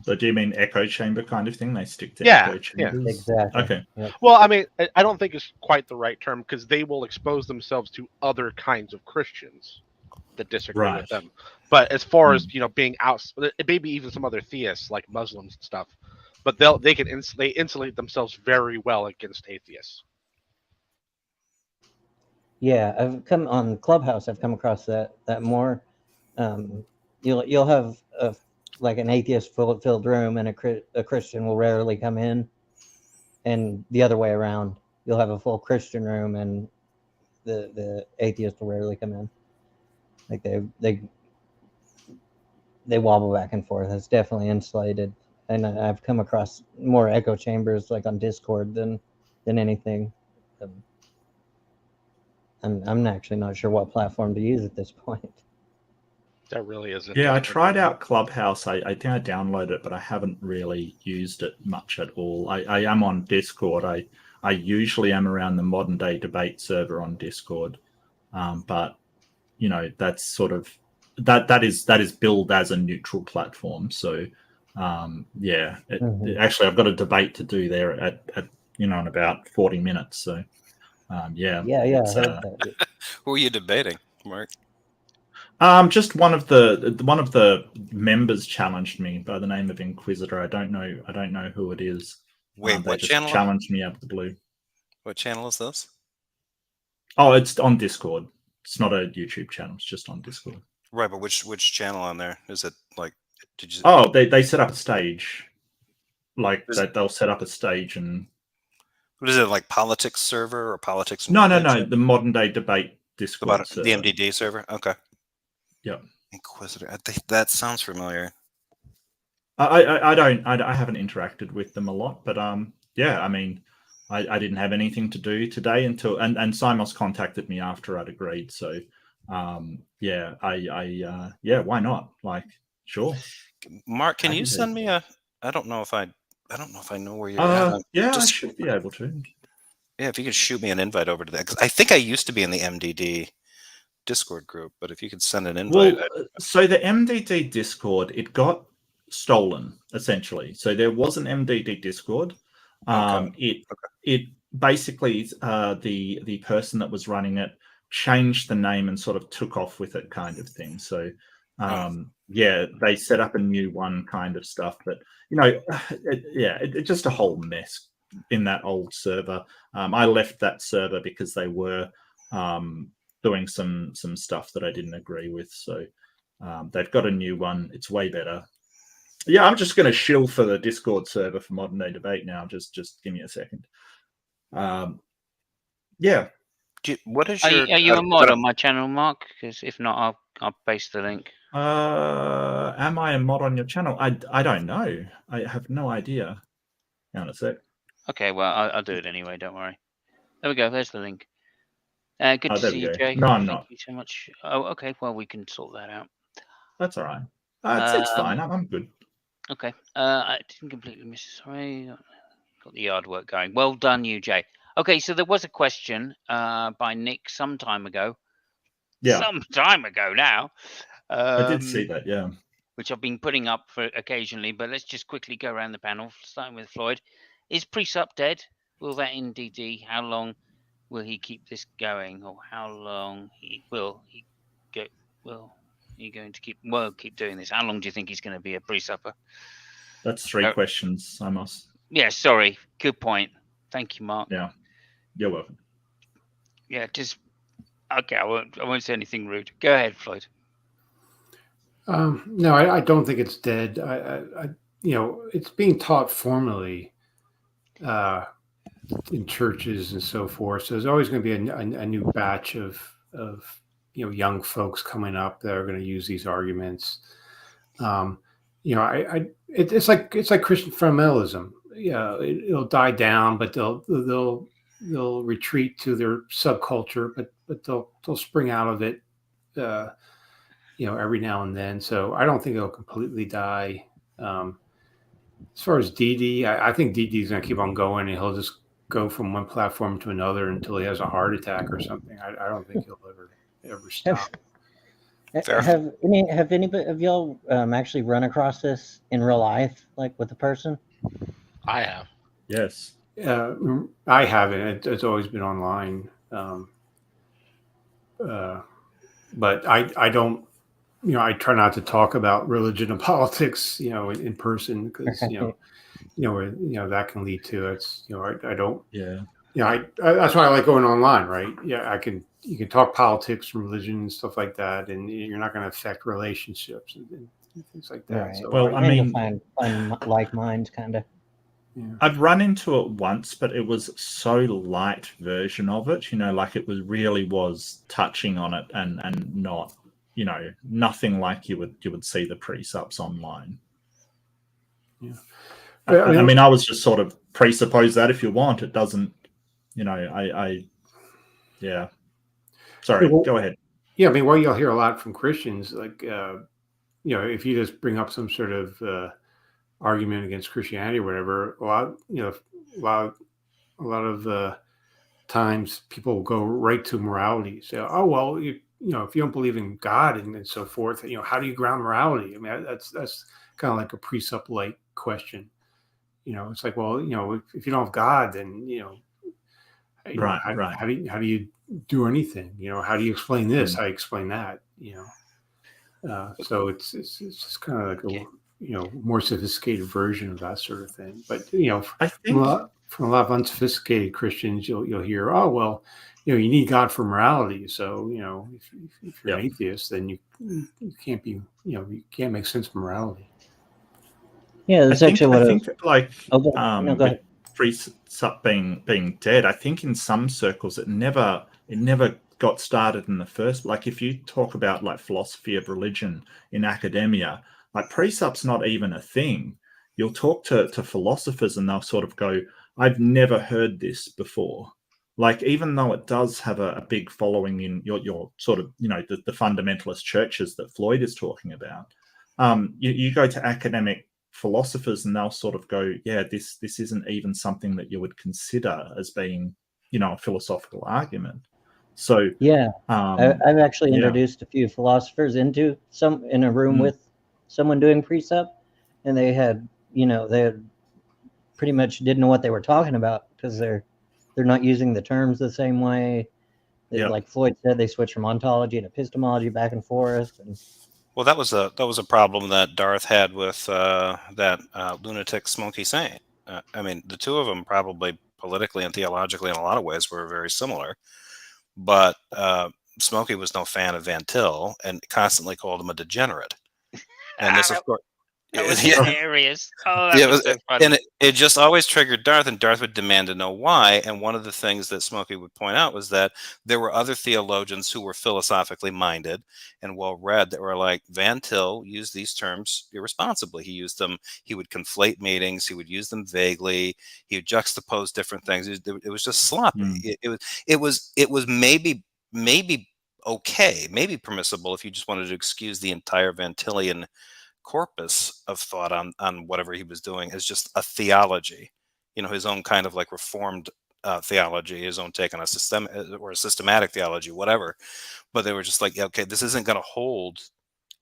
E: So do you mean echo chamber kind of thing? They stick to echo chambers?
B: Yeah, exactly.
E: Okay.
B: Yep.
H: Well, I don't think it's quite the right term because they will expose themselves to other kinds of Christians that disagree with them. But as far as being out, maybe even some other theists like Muslims and stuff, but they insulate themselves very well against atheists.
B: Yeah, I've come on Clubhouse. I've come across that more. You'll have like an atheist filled room, and a Christian will rarely come in, and the other way around. You'll have a full Christian room, and the atheist will rarely come in. Like they wobble back and forth. It's definitely insulated, and I've come across more echo chambers like on Discord than anything. I'm actually not sure what platform to use at this point.
H: That really isn't.
E: Yeah, I tried out Clubhouse. I think I downloaded it, but I haven't really used it much at all. I am on Discord. I usually am around the modern day debate server on Discord, but you know that's sort of that is billed as a neutral platform. So yeah, actually I've got a debate to do there at in about 40 minutes. So yeah.
B: Yeah, I heard that.
G: Who are you debating, Mark?
E: Just one of the members challenged me by the name of Inquisitor. I don't know who it is.
G: Wait,
E: they
G: what
E: just
G: channel?
E: challenged me out of the blue.
G: What channel is this?
E: Oh, it's on Discord. It's not a YouTube channel. It's just on Discord.
G: Right, but which channel on there? Is it like? Did you?
E: Oh, they set up a stage. Like they'll set up a stage and.
G: What is it, like politics server or politics?
E: No. The modern day debate Discord server.
G: The MDD server. Okay.
E: Yeah.
G: Inquisitor. I think that sounds familiar.
E: I haven't interacted with them a lot, but yeah, I mean, I didn't have anything to do today until and Simos contacted me after I'd agreed. So yeah, yeah, why not? Like, sure.
G: Mark, can you send me a? I don't know if I know where you're at.
E: Yeah, I should be able to.
G: Yeah, if you could shoot me an invite over to that, because I think I used to be in the MDD Discord group, but if you could send an invite.
E: Well, so the MDD Discord, it got stolen essentially. So there was an MDD Discord. It basically the person that was running it changed the name and sort of took off with it, kind of thing. So yeah, they set up a new one, kind of stuff. But you know, it's just a whole mess in that old server. I left that server because they were doing some stuff that I didn't agree with. So they've got a new one. It's way better. Yeah, I'm just going to shill for the Discord server for Modern Day Debate now. Just give me a second. Yeah.
G: What is
A: are
G: your?
A: You a mod on my channel, Mark? Because if not, I'll paste the link.
E: Am I a mod on your channel? I don't know. I have no idea. Hang on a sec.
A: Okay, well I'll do it anyway. Don't worry. There we go. There's the link. Good to see you, Jay.
E: No, I'm
A: Thank
E: not.
A: you so much. Oh, okay. Well, we can sort that out.
E: That's all right. It's fine. I'm good.
A: Okay. I didn't completely miss. Sorry. Got the yard work going. Well done, you, Jay. Okay, so there was a question by Nick some time ago.
E: Yeah.
A: Some time ago now.
E: I did see that, yeah.
A: Which I've been putting up for occasionally, but let's just quickly go around the panel, starting with Floyd. Is Presup dead? Will that in DD? How long will he keep this going, or how long will he keep doing this? How long do you think he's going to be a pre-supper?
E: That's three questions, Simos.
A: Yeah, sorry. Good point. Thank you, Mark.
E: Yeah, you're welcome.
A: Yeah, just okay. I won't say anything rude. Go ahead, Floyd.
D: No, I don't think it's dead. I it's being taught formally in churches and so forth. So there's always going to be a new batch of young folks coming up that are going to use these arguments. It's like Christian fundamentalism. Yeah, it'll die down, but they'll retreat to their subculture, but they'll spring out of it, every now and then. So I don't think it'll completely die. As far as DD, I think DD is going to keep on going, and he'll just go from one platform to another until he has a heart attack or something. I don't think he'll ever stop.
B: Have anybody of y'all actually run across this in real life, like with a person?
H: I have.
E: Yes.
D: I haven't. It's always been online. But I don't I try not to talk about religion and politics, in person because that can lead to it's I don't.
E: Yeah.
D: That's why I like going online, right? Yeah, you can talk politics and religion and stuff like that, and you're not going to affect relationships and things like that.
B: Right.
D: So
E: Well, I
B: And
E: mean,
B: you'll find like minds, kind of.
D: yeah.
E: I've run into it once, but it was so light version of it, like it was touching on it and not, nothing like you would see the pre-subs online.
D: Yeah.
E: I mean, I was just sort of presuppose that if you want, it doesn't, yeah. Sorry,
D: Well,
E: go ahead.
D: Yeah, I mean, you'll hear a lot from Christians, like, if you just bring up some sort of argument against Christianity or whatever, a lot of times people will go right to morality. Say, oh well, if you don't believe in God and so forth, how do you ground morality? I mean, that's kind of like a precept-like question. It's like, well, if you don't have God, then
E: Right.
D: how do you do anything? How do you explain this?
E: Mm.
D: How do you explain that? So it's just kind of like a more sophisticated version of that sort of thing. But
E: I think
D: from a lot of unsophisticated Christians, you'll hear, oh well, you need God for morality. So if you're an atheist, then you can't be you can't make sense of morality.
B: Yeah, that's actually
E: I think like
B: go ahead.
E: Precept being dead, I think in some circles it never got started in the first. Like if you talk about like philosophy of religion in academia, like precept's not even a thing. You'll talk to philosophers and they'll sort of go, I've never heard this before. Like even though it does have a big following in your sort of the fundamentalist churches that Floyd is talking about, you go to academic philosophers and they'll sort of go, yeah, this isn't even something that you would consider as being a philosophical argument. So
B: yeah, I've actually introduced a few philosophers in a room with someone doing precept, and they had pretty much didn't know what they were talking about because they're not using the terms the same way. Like Floyd said, they switch from ontology and epistemology back and forth. And
G: well, that was a problem that Darth had with that lunatic Smokey Saint. I mean, the two of them probably politically and theologically in a lot of ways were very similar, but Smokey was no fan of Van Til and constantly called him a degenerate. And this, of course,
A: that was hilarious. Oh, that was so funny.
G: And it just always triggered Darth, and Darth would demand to know why. And one of the things that Smokey would point out was that there were other theologians who were philosophically minded and well-read that were like, Van Til used these terms irresponsibly. He used them, he would conflate meanings, he would use them vaguely, he would juxtapose different things. It was just sloppy. It was maybe okay, maybe permissible if you just wanted to excuse the entire Van Tilian corpus of thought on whatever he was doing as just a theology, his own kind of like reformed theology, his own take on a system or a systematic theology, whatever. But they were just like, okay, this isn't going to hold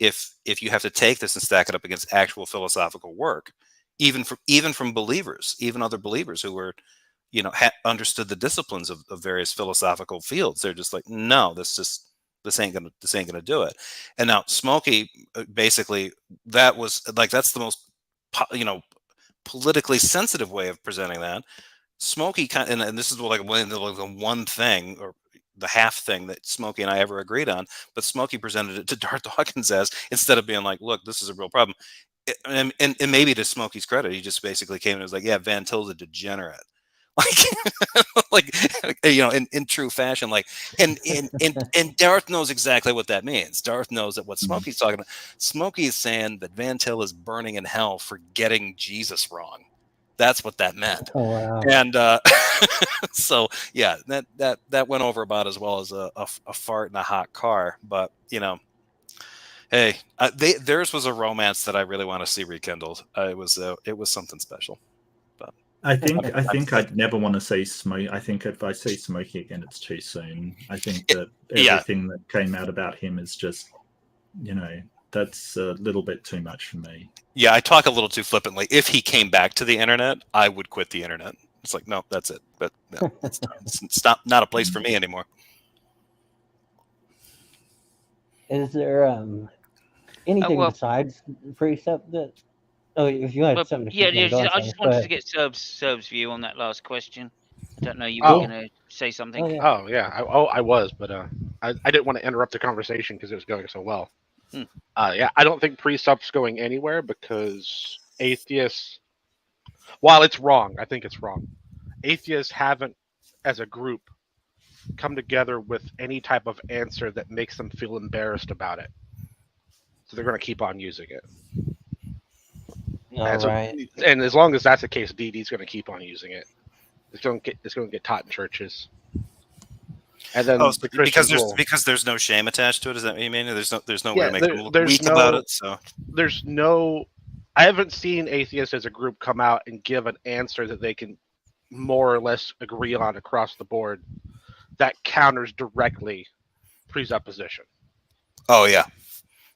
G: if you have to take this and stack it up against actual philosophical work, even from believers, even other believers who were, understood the disciplines of various philosophical fields. They're just like, no, this ain't gonna do it. And now Smokey, basically, that's the most politically sensitive way of presenting that. Smokey and this is like the one thing or the half thing that Smokey and I ever agreed on, but Smokey presented it to Darth Dawkins as, instead of being like, look, this is a real problem. And maybe to Smokey's credit, he just basically came and was like, yeah, Van Til's a degenerate. Like in true fashion, and Darth knows exactly what that means. Darth knows that what Smokey's talking about. Smokey is saying that Van Til is burning in hell for getting Jesus wrong. That's what that meant.
B: Oh wow!
G: And so yeah, that went over about as well as a fart in a hot car. But hey, theirs was a romance that I really want to see rekindled. It was something special.
E: I think I'd never want to see Smokey. I think if I see Smokey again, it's too soon. I think that everything that came out about him is just, that's a little bit too much for me.
G: Yeah, I talk a little too flippantly. If he came back to the internet, I would quit the internet. It's like, no, that's it. But no, it's not a place for me anymore.
B: Is there anything
A: well,
B: besides precept that? Oh, if you had
A: well,
B: something to
A: yeah,
B: keep them going,
A: I
B: Simon,
A: just
B: go
A: wanted to
B: ahead.
A: get Serb's view on that last question. I don't know, you were
H: Oh.
A: going to say something.
B: Oh yeah.
H: Oh yeah, I was, but I didn't want to interrupt the conversation because it was going so well.
A: Hmm.
H: Yeah, I don't think precept's going anywhere because atheists, while it's wrong, I think it's wrong. Atheists haven't, as a group, come together with any type of answer that makes them feel embarrassed about it. So they're going to keep on using it.
B: All
H: And, so,
B: right.
H: and as long as that's the case, DD's going to keep on using it. It's going to get taught in churches. And then the Christians
G: because there's no shame attached to it. Is that what you mean? There's no way
H: yeah,
G: to make them look
H: there's
G: weak
H: no,
G: about it. So
H: there's no. I haven't seen atheists as a group come out and give an answer that they can more or less agree on across the board that counters directly presupposition.
G: oh yeah,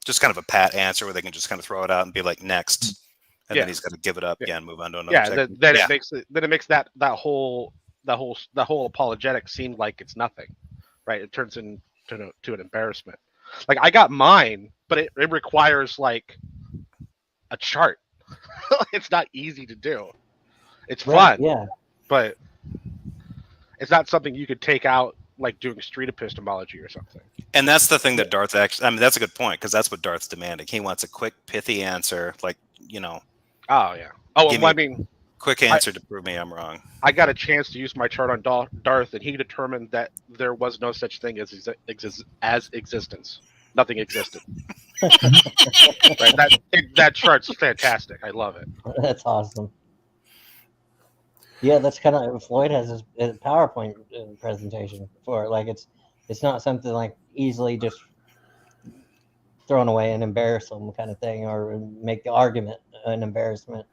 G: just kind of a pat answer where they can just kind of throw it out and be like next, and
H: Yeah.
G: then he's got to give it up
H: Yeah.
G: and move on to another.
H: Yeah,
G: technique.
H: then it makes that whole apologetic seem like it's nothing, right? It turns into an embarrassment. Like I got mine, but it requires like a chart. It's not easy to do. It's fun,
B: Yeah.
H: but it's not something you could take out like doing street epistemology or something.
G: And that's the thing that Darth actually. I mean, that's a good point because that's what Darth's demanding. He wants a quick, pithy answer, like
H: Oh yeah. Oh,
G: Give
H: well, I
G: me-
H: mean,
G: quick answer to prove me I'm wrong.
H: I got a chance to use my chart on Darth, and he determined that there was no such thing as existence. Nothing existed. Right? That chart's fantastic. I love it.
B: That's awesome. Yeah, that's kind of Floyd has his PowerPoint presentation for it. Like it's not something like easily just thrown away and embarrass them kind of thing, or make the argument an embarrassment.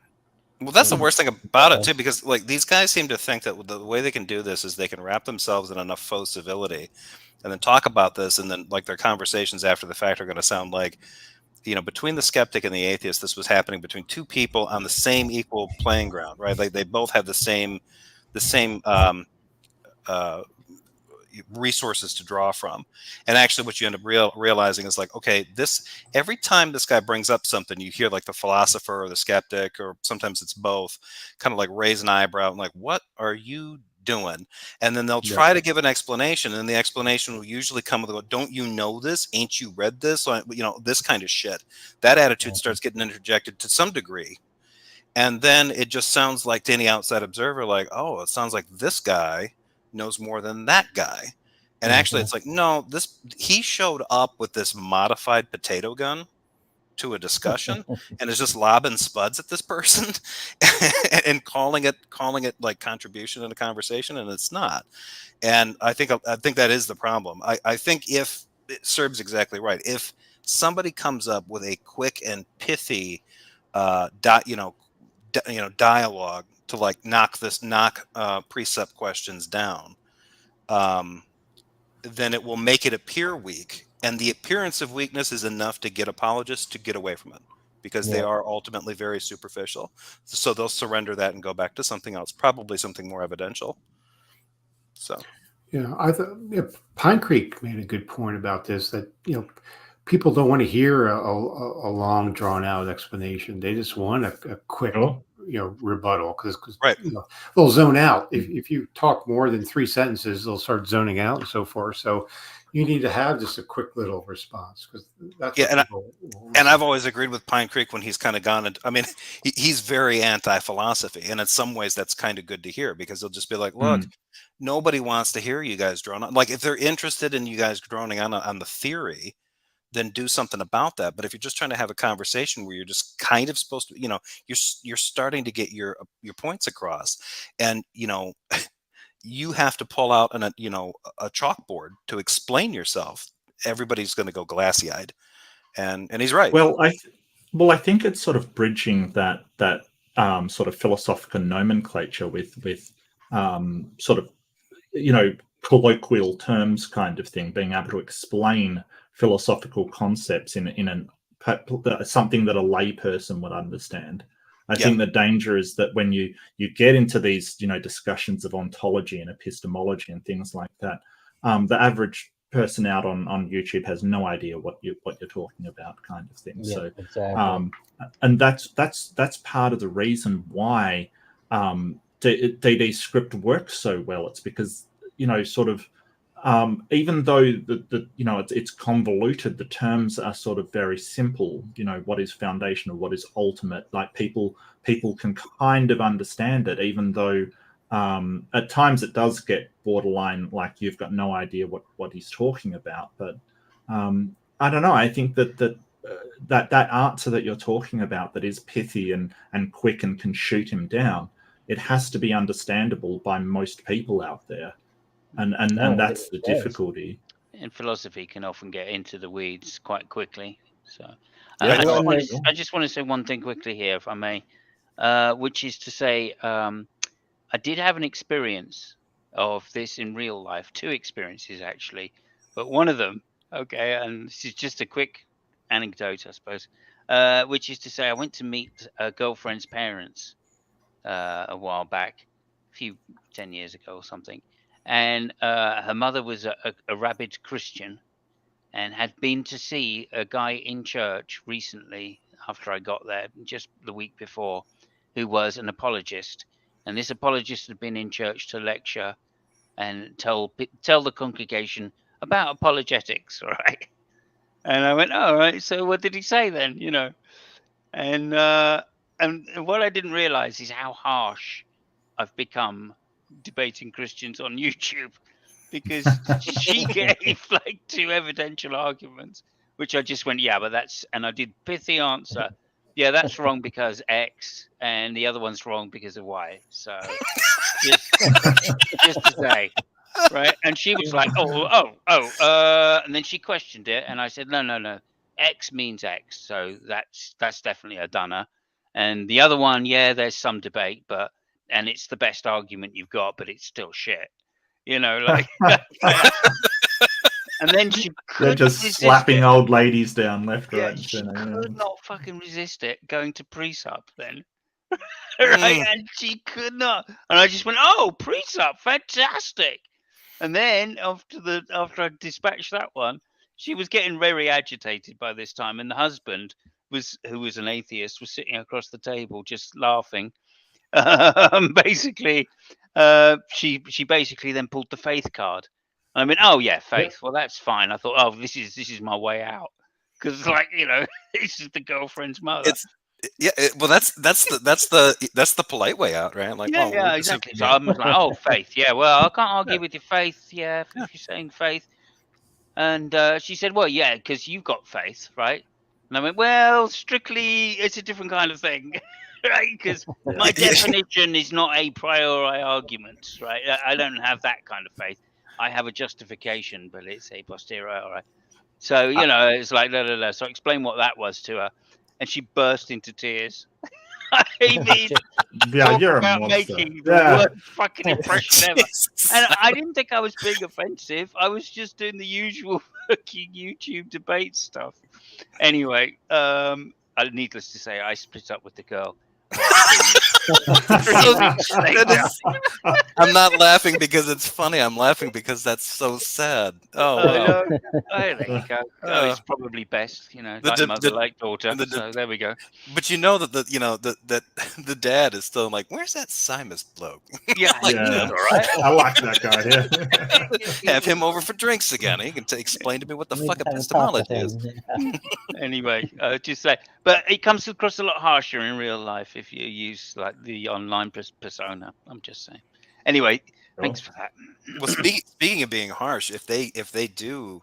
G: Well, that's the worst thing about it too, because like these guys seem to think that the way they can do this is they can wrap themselves in enough faux civility, and then talk about this, and then like their conversations after the fact are going to sound like, between the skeptic and the atheist, this was happening between two people on the same equal playing ground, right? Like they both have the same resources to draw from. And actually what you end up realizing is like, okay, every time this guy brings up something, you hear like the philosopher or the skeptic, or sometimes it's both, kind of like raise an eyebrow and like, what are you doing? And then they'll try to give an explanation, and the explanation will usually come with, don't you know this? Ain't you read this? This kind of shit. That attitude starts getting interjected to some degree. And then it just sounds like to any outside observer, like, oh, it sounds like this guy knows more than that guy. And actually it's like, no, he showed up with this modified potato gun to a discussion and is just lobbing spuds at this person and calling it like contribution in a conversation, and it's not. And I think that is the problem. I think if Serb's exactly right, if somebody comes up with a quick and pithy dialogue to like knock precept questions down, then it will make it appear weak, and the appearance of weakness is enough to get apologists to get away from it, because they are ultimately very superficial. So they'll surrender that and go back to something else, probably something more evidential. So
D: I thought Pine Creek made a good point about this, that people don't want to hear a long drawn out explanation. They just want a quick rebuttal, because
G: right.
D: They'll zone out. If you talk more than 3 sentences, they'll start zoning out and so forth. So you need to have just a quick little response, because that's
G: and I've always agreed with Pine Creek when he's kind of gone into, I mean, he's very anti-philosophy, and in some ways that's kind of good to hear, because he'll just be like, look, nobody wants to hear you guys drone on. Like if they're interested in you guys droning on the theory, then do something about that. But if you're just trying to have a conversation where you're just kind of supposed to, you're starting to get your points across, and you have to pull out a chalkboard to explain yourself, everybody's going to go glassy-eyed, and he's right.
E: Well, I think it's sort of bridging that sort of philosophical nomenclature with sort of colloquial terms kind of thing, being able to explain philosophical concepts in something that a layperson would understand. I think the danger is that when you get into these discussions of ontology and epistemology and things like that, the average person out on YouTube has no idea what you're talking about, kind of thing.
B: Yeah,
E: So
B: exactly.
E: and that's part of the reason why DD script works so well. It's because, you know, sort of even though the you know, it's convoluted, the terms are sort of very simple. You know, what is foundational, what is ultimate, like people can kind of understand it, even though at times it does get borderline, like you've got no idea what he's talking about. But I don't know, I think that answer that you're talking about, that is pithy and quick and can shoot him down, it has to be understandable by most people out there, and that's the difficulty.
A: And philosophy can often get into the weeds quite quickly. So
G: Yeah,
A: I just want to say one thing quickly here, if I may, which is to say, I did have an experience of this in real life, 2 experiences actually, but one of them, okay, and this is just a quick anecdote, I suppose, which is to say, I went to meet a girlfriend's parents a while back, 10 years ago or something, and her mother was a rabid Christian and had been to see a guy in church recently after I got there, just the week before, who was an apologist. And this apologist had been in church to lecture and tell the congregation about apologetics, right? And I went, all right, so what did he say then? You know, and what I didn't realize is how harsh I've become debating Christians on YouTube, because she gave like 2 evidential arguments, which I just went, yeah, but that's, and I did pithy answer. Yeah, that's wrong because X, and the other one's wrong because of Y. So just to say, right? And she was like, and then she questioned it, and I said, no, X means X, so that's definitely a dunner. And the other one, yeah, there's some debate, and it's the best argument you've got, but it's still shit. You know, like. And then she
E: They're
A: couldn't
E: just
A: resist
E: slapping
A: it.
E: old ladies down left,
A: Yeah,
E: right, and
A: she
E: center.
A: could not fucking resist it going to Presup then. Right? And she could not. And I just went, oh, Presup, fantastic. And then after I dispatched that one, she was getting very agitated by this time, and the husband who was an atheist, was sitting across the table just laughing. Basically, she basically then pulled the faith card. I mean, oh yeah, faith. Well, that's fine. I thought, oh, this is my way out, because, like, you know, this is the girlfriend's mother.
G: Well, that's the polite way out, right? Like,
A: yeah, yeah, exactly. So I'm like, oh, faith. Yeah, well, I can't argue with your faith. Yeah, if you're saying faith. And she said, well, yeah, because you've got faith, right? And I went, well, strictly, it's a different kind of thing. Right, because my definition is not a priori argument, right? I don't have that kind of faith. I have a justification, but it's a posteriori. So, you know, it's like, no. So I explained what that was to her, and she burst into tears. I mean,
E: Yeah, you're a
A: about
E: monster.
A: making the worst fucking impression ever. And I didn't think I was being offensive. I was just doing the usual fucking YouTube debate stuff. Anyway, needless to say, I split up with the girl.
G: I'm not laughing because it's funny. I'm laughing because that's so sad. Oh, wow.
A: There you go. It's probably best, you know, like mother, like daughter. So there we go.
G: But you know that the dad is still like, where's that Simos bloke?
A: Yeah,
G: like,
E: yeah.
A: All right.
E: I like that guy. Yeah.
G: Have him over for drinks again. He can explain to me what the fuck epistemology is.
A: Anyway, just say, but it comes across a lot harsher in real life if you use like the online persona. I'm just saying. Anyway, thanks for that.
G: Well, speaking of being harsh, if they do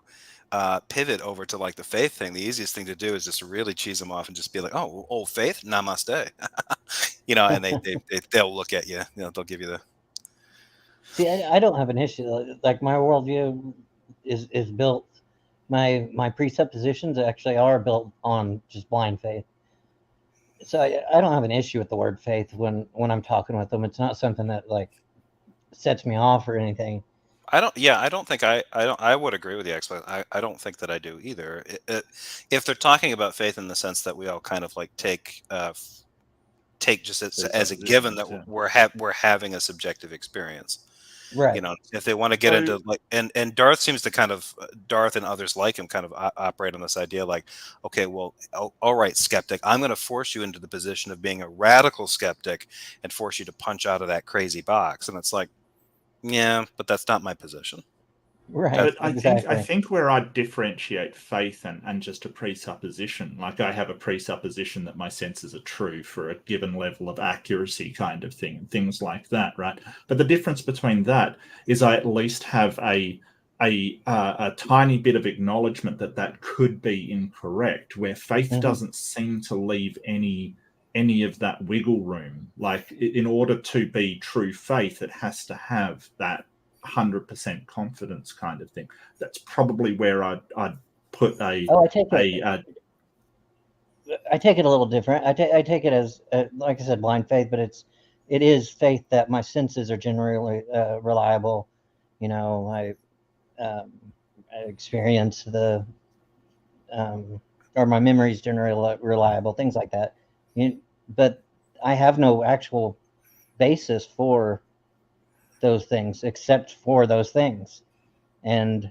G: pivot over to like the faith thing, the easiest thing to do is just really cheese them off and just be like, oh, old faith, namaste. You know, and they'll look at you. You know, they'll give you the.
B: See, I don't have an issue. Like, my worldview is built. My presuppositions actually are built on just blind faith. So I don't have an issue with the word faith when I'm talking with them. It's not something that like sets me off or anything.
G: I would agree with you, actually. I don't think that I do either. If they're talking about faith in the sense that we all kind of like take just as a given that we're having a subjective experience,
B: Right.
G: You know, if they want to get into like, and Darth seems to kind of, Darth and others like him kind of operate on this idea like, okay, well, all right, skeptic, I'm going to force you into the position of being a radical skeptic and force you to punch out of that crazy box. And it's like, yeah, but that's not my position.
B: Right.
E: But I
B: Exactly.
E: think where I differentiate faith and just a presupposition, like I have a presupposition that my senses are true for a given level of accuracy kind of thing, and things like that, right? But the difference between that is I at least have a tiny bit of acknowledgement that that could be incorrect, where faith
B: Mhm.
E: doesn't seem to leave any of that wiggle room. Like in order to be true faith, it has to have that 100% confidence kind of thing. That's probably where I'd put a
B: Oh, I take it a little different. I take it as, like I said, blind faith, but it is faith that my senses are generally reliable. You know, I experience or my memory is generally reliable, things like that. But I have no actual basis for those things except for those things, and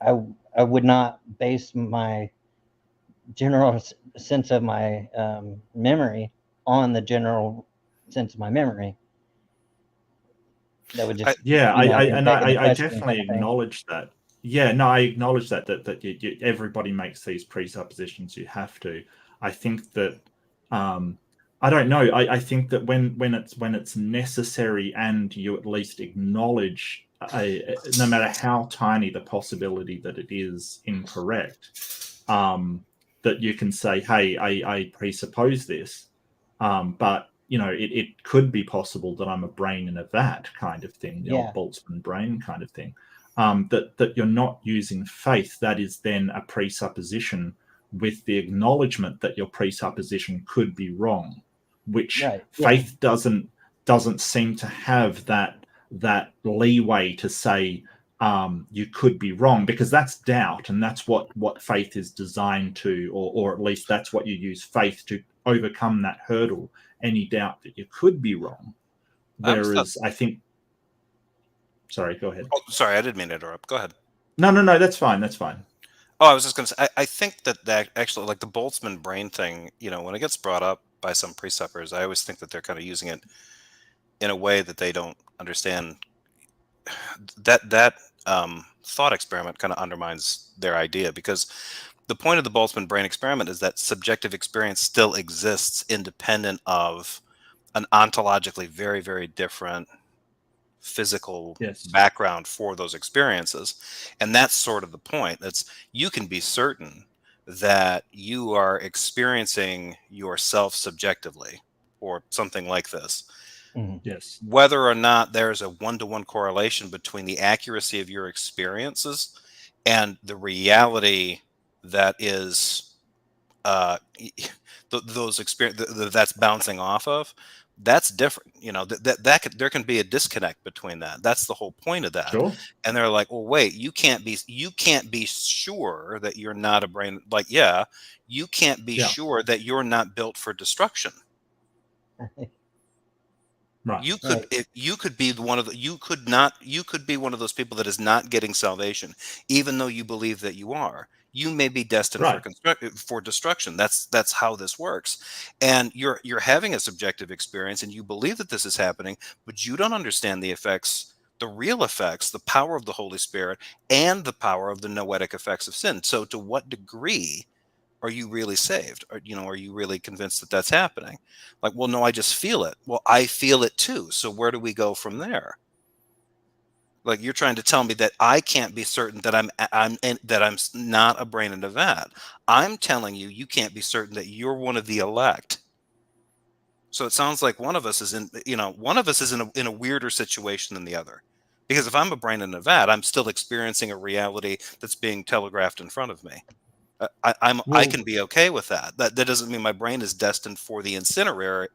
B: I would not base my general sense of my memory on the general sense of my memory. That would just
E: I definitely acknowledge that. Yeah, no, I acknowledge that everybody makes these presuppositions. You have to. I think that I don't know. I think that when it's necessary and you at least acknowledge no matter how tiny the possibility that it is incorrect, that you can say, hey, I presuppose this, but you know, it could be possible that I'm a brain in a vat kind of thing, the old Boltzmann brain kind of thing. That you're not using faith. That is then a presupposition with the acknowledgement that your presupposition could be wrong, which faith doesn't seem to have that leeway to say you could be wrong, because that's doubt, and that's what faith is designed to, or at least that's what you use faith to overcome, that hurdle, any doubt that you could be wrong. Whereas I think, sorry, go ahead.
G: Oh, sorry, I didn't mean to interrupt. Go ahead.
E: No, that's fine. That's fine.
G: Oh, I was just going to say, I think that actually, like the Boltzmann brain thing, you know, when it gets brought up by some presuppers, I always think that they're kind of using it in a way that they don't understand. That thought experiment kind of undermines their idea, because the point of the Boltzmann brain experiment is that subjective experience still exists independent of an ontologically very, very different physical background for those experiences. And that's sort of the point. That's, you can be certain that you are experiencing yourself subjectively or something like this.
E: Yes.
G: Whether or not there's a one-to-one correlation between the accuracy of your experiences and the reality that is those experience that's bouncing off of, that's different. You know, there can be a disconnect between that. That's the whole point of that.
E: Sure.
G: And they're like, well, wait, you can't be sure that you're not a brain. Like, yeah, you can't be sure that you're not built for destruction.
E: Right.
G: You could, if you could be one of the, you could be one of those people that is not getting salvation, even though you believe that you are. You may be destined for destruction. That's how this works. And you're having a subjective experience, and you believe that this is happening, but you don't understand the effects, the real effects, the power of the Holy Spirit, and the power of the noetic effects of sin. So, to what degree are you really saved? Or, you know, are you really convinced that that's happening? Like, well, no, I just feel it. Well, I feel it too. So where do we go from there? Like, you're trying to tell me that I can't be certain that I'm not a brain in a vat. I'm telling you, you can't be certain that you're one of the elect. So it sounds like one of us is in a weirder situation than the other. Because if I'm a brain in a vat, I'm still experiencing a reality that's being telegraphed in front of me. I can be okay with that. That doesn't mean my brain is destined for the incinerator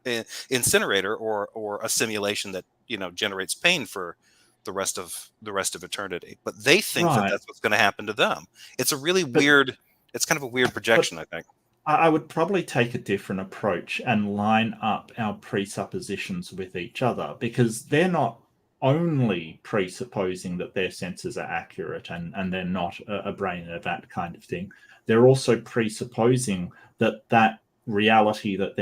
G: or a simulation that, you know, generates pain for the rest of eternity. But they think that that's what's going to happen to them. It's a really weird. It's kind of a weird projection, I think.
E: I would probably take a different approach and line up our presuppositions with each other, because they're not only presupposing that their senses are accurate and they're not a brain in a vat kind of thing. They're also presupposing that reality that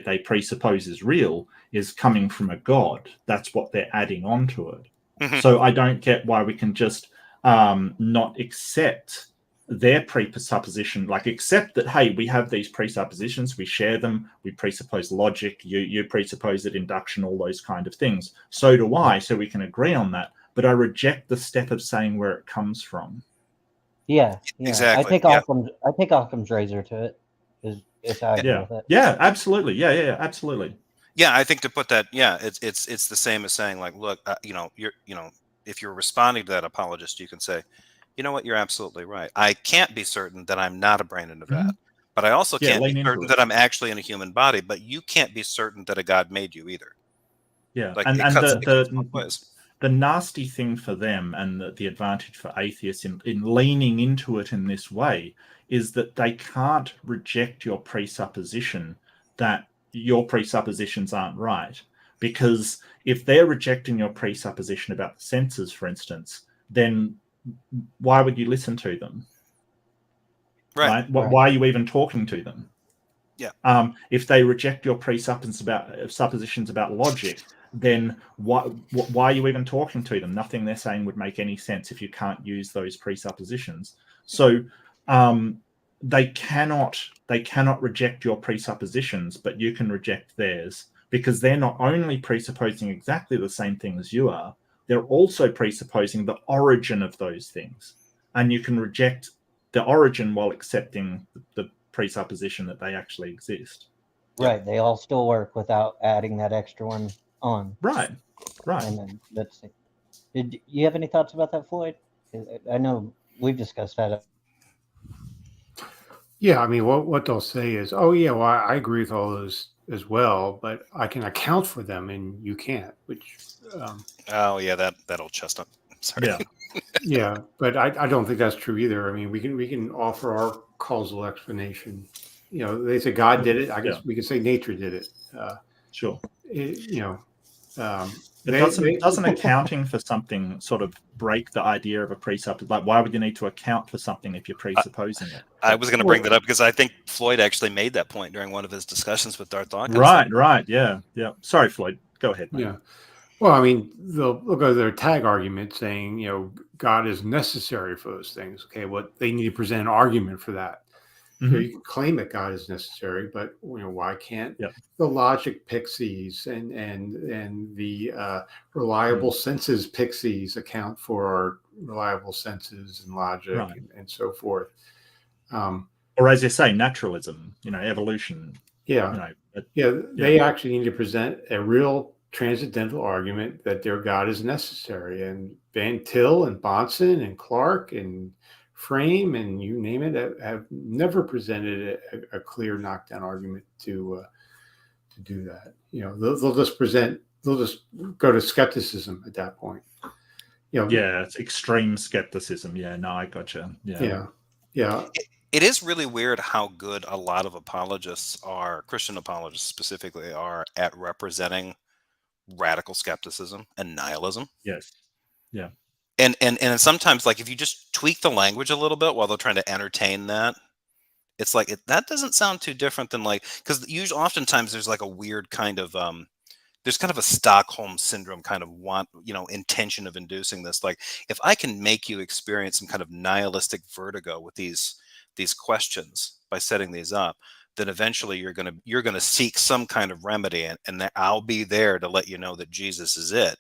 E: they presuppose is real is coming from a god. That's what they're adding onto it.
G: Mhm.
E: So I don't get why we can just not accept their presupposition, like accept that, hey, we have these presuppositions, we share them, we presuppose logic, you presuppose it, induction, all those kind of things. So do I, so we can agree on that. But I reject the step of saying where it comes from.
B: Yeah.
G: Exactly,
B: I take
G: yeah.
B: Occam's razor to it. Is how I deal with it.
E: Yeah, absolutely. Yeah, absolutely.
G: Yeah, I think to put that, yeah, it's the same as saying, like, look, if you're responding to that apologist, you can say, you know what, you're absolutely right. I can't be certain that I'm not a brain in a vat, but I also can't be certain that I'm actually in a human body. But you can't be certain that a god made you either.
E: Yeah,
G: like,
E: and
G: the
E: nasty thing for them, and the advantage for atheists in leaning into it in this way, is that they can't reject your presupposition that your presuppositions aren't right. Because if they're rejecting your presupposition about the senses, for instance, then why would you listen to them? Right? Why are you even talking to them?
G: Yeah.
E: If they reject your suppositions about logic, then why are you even talking to them? Nothing they're saying would make any sense if you can't use those presuppositions. So they cannot reject your presuppositions, but you can reject theirs, because they're not only presupposing exactly the same thing as you are, they're also presupposing the origin of those things, and you can reject the origin while accepting the presupposition that they actually exist.
B: Right. They all still work without adding that extra one on.
E: Right.
B: And then that's it. Did you have any thoughts about that, Floyd? I know we've discussed that.
D: Yeah, I mean, what they'll say is, oh yeah, well, I agree with all those as well, but I can account for them and you can't. Which
G: oh yeah, that old chestnut. Sorry.
D: Yeah, but I don't think that's true either. I mean, we can offer our causal explanation. You know, they say God did it. I guess we can say nature did it.
E: Sure.
D: Doesn't
E: accounting for something sort of break the idea of a presupposition? Like, why would you need to account for something if you're presupposing it?
G: I was going to bring that up because I think Floyd actually made that point during one of his discussions with Darth Dawkins.
E: Right. Yeah. Sorry, Floyd. Go ahead, mate.
D: Yeah. Well, I mean, they'll go to their tag argument saying, you know, God is necessary for those things. Okay, they need to present an argument for that. So you can claim that God is necessary, but why can't the logic pixies and the reliable senses pixies account for our reliable senses and logic and so forth?
E: Or as you say, naturalism, evolution.
D: They actually need to present a real transcendental argument that their God is necessary. And Van Til and Bahnsen and Clark and Frame and you name it have never presented a clear knockdown argument to do that. They'll just go to skepticism at that point.
E: It's extreme skepticism. Yeah, no, I gotcha. Yeah.
G: It is really weird how good a lot of apologists are, Christian apologists specifically, are at representing radical skepticism and nihilism.
E: Yes. Yeah.
G: And sometimes, like, if you just tweak the language a little bit while they're trying to entertain that, it's like that doesn't sound too different than, like, because usually oftentimes there's like a weird kind of there's kind of a Stockholm syndrome kind of intention of inducing this. Like, if I can make you experience some kind of nihilistic vertigo with these questions by setting these up, then eventually you're gonna seek some kind of remedy, and I'll be there to let you know that Jesus is it.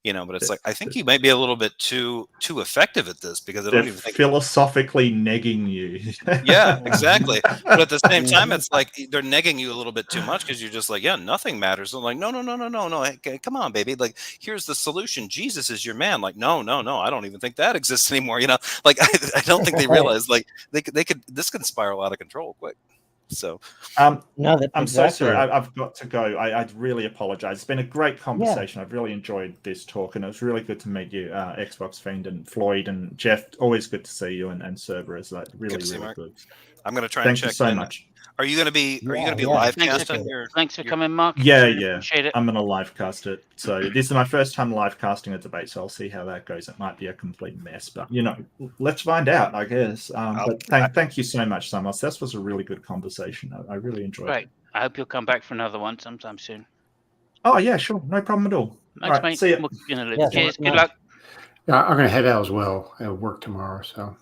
G: But it's like, I think you might be a little bit too effective at this, because I don't even think
E: philosophically negging you.
G: Yeah, exactly. But at the same time, it's like they're negging you a little bit too much, because you're just like, yeah, nothing matters. I'm like, no. Hey, come on, baby. Like, here's the solution. Jesus is your man. Like, no. I don't even think that exists anymore. Like, I don't think they realize, like, this can spiral out of control quick. So
B: no, that's
E: I'm so sorry. I've got to go. I really apologize. It's been a great conversation. I've really enjoyed this talk, and it was really good to meet you, Xbox Fiend and Floyd and Jeff. Always good to see you, and Cerberus. Like, really good.
G: I'm going to try
E: Thank
G: and check
E: you so much.
G: Are you going to be
B: Yeah,
G: live
A: Thanks
G: casting
A: for,
G: your?
A: thanks for coming, Mark.
E: Yeah,
A: Really
E: yeah.
A: appreciate it.
E: I'm gonna live cast it. So this is my first time live casting a debate, so I'll see how that goes. It might be a complete mess, but let's find out, I guess. But thank you so much, Simos. This was a really good conversation. I really enjoyed
A: Great.
E: it.
A: I hope you'll come back for another one sometime soon.
E: Oh yeah, sure, no problem at all.
A: Thanks,
E: All right,
A: mate.
E: see ya.
A: We'll keep you in the loop.
B: Yeah,
A: Cheers.
B: thanks
A: Good
B: so
A: luck.
D: Yeah, I'm going to head out as well. I have work tomorrow. So,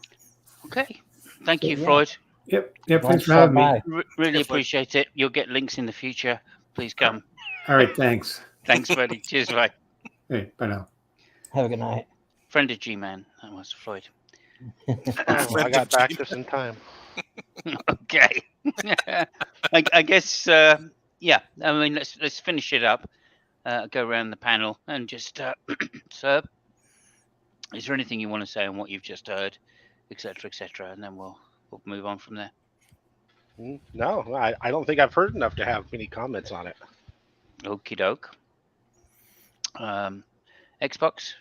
A: Okay. Thank you,
B: Yeah.
A: Freud.
D: yep.
B: Why
D: Thanks
B: don't
D: for
B: you
D: having
B: stop
D: me.
B: by?
A: Really
G: Yeah, Floyd.
A: appreciate it. You'll get links in the future. Please come.
D: All right. Thanks.
A: Thanks, buddy. Cheers, bye.
D: Hey, bye now.
B: Have a good night.
A: Friend of G-Man. That was Floyd.
H: Well, I got back just in time.
A: Okay. I guess, yeah. I mean, let's finish it up. Go around the panel and just, sir, is there anything you want to say on what you've just heard, etc., etc., and then we'll move on from there.
H: No, I don't think I've heard enough to have any comments on it.
A: Okie doke. Xbox,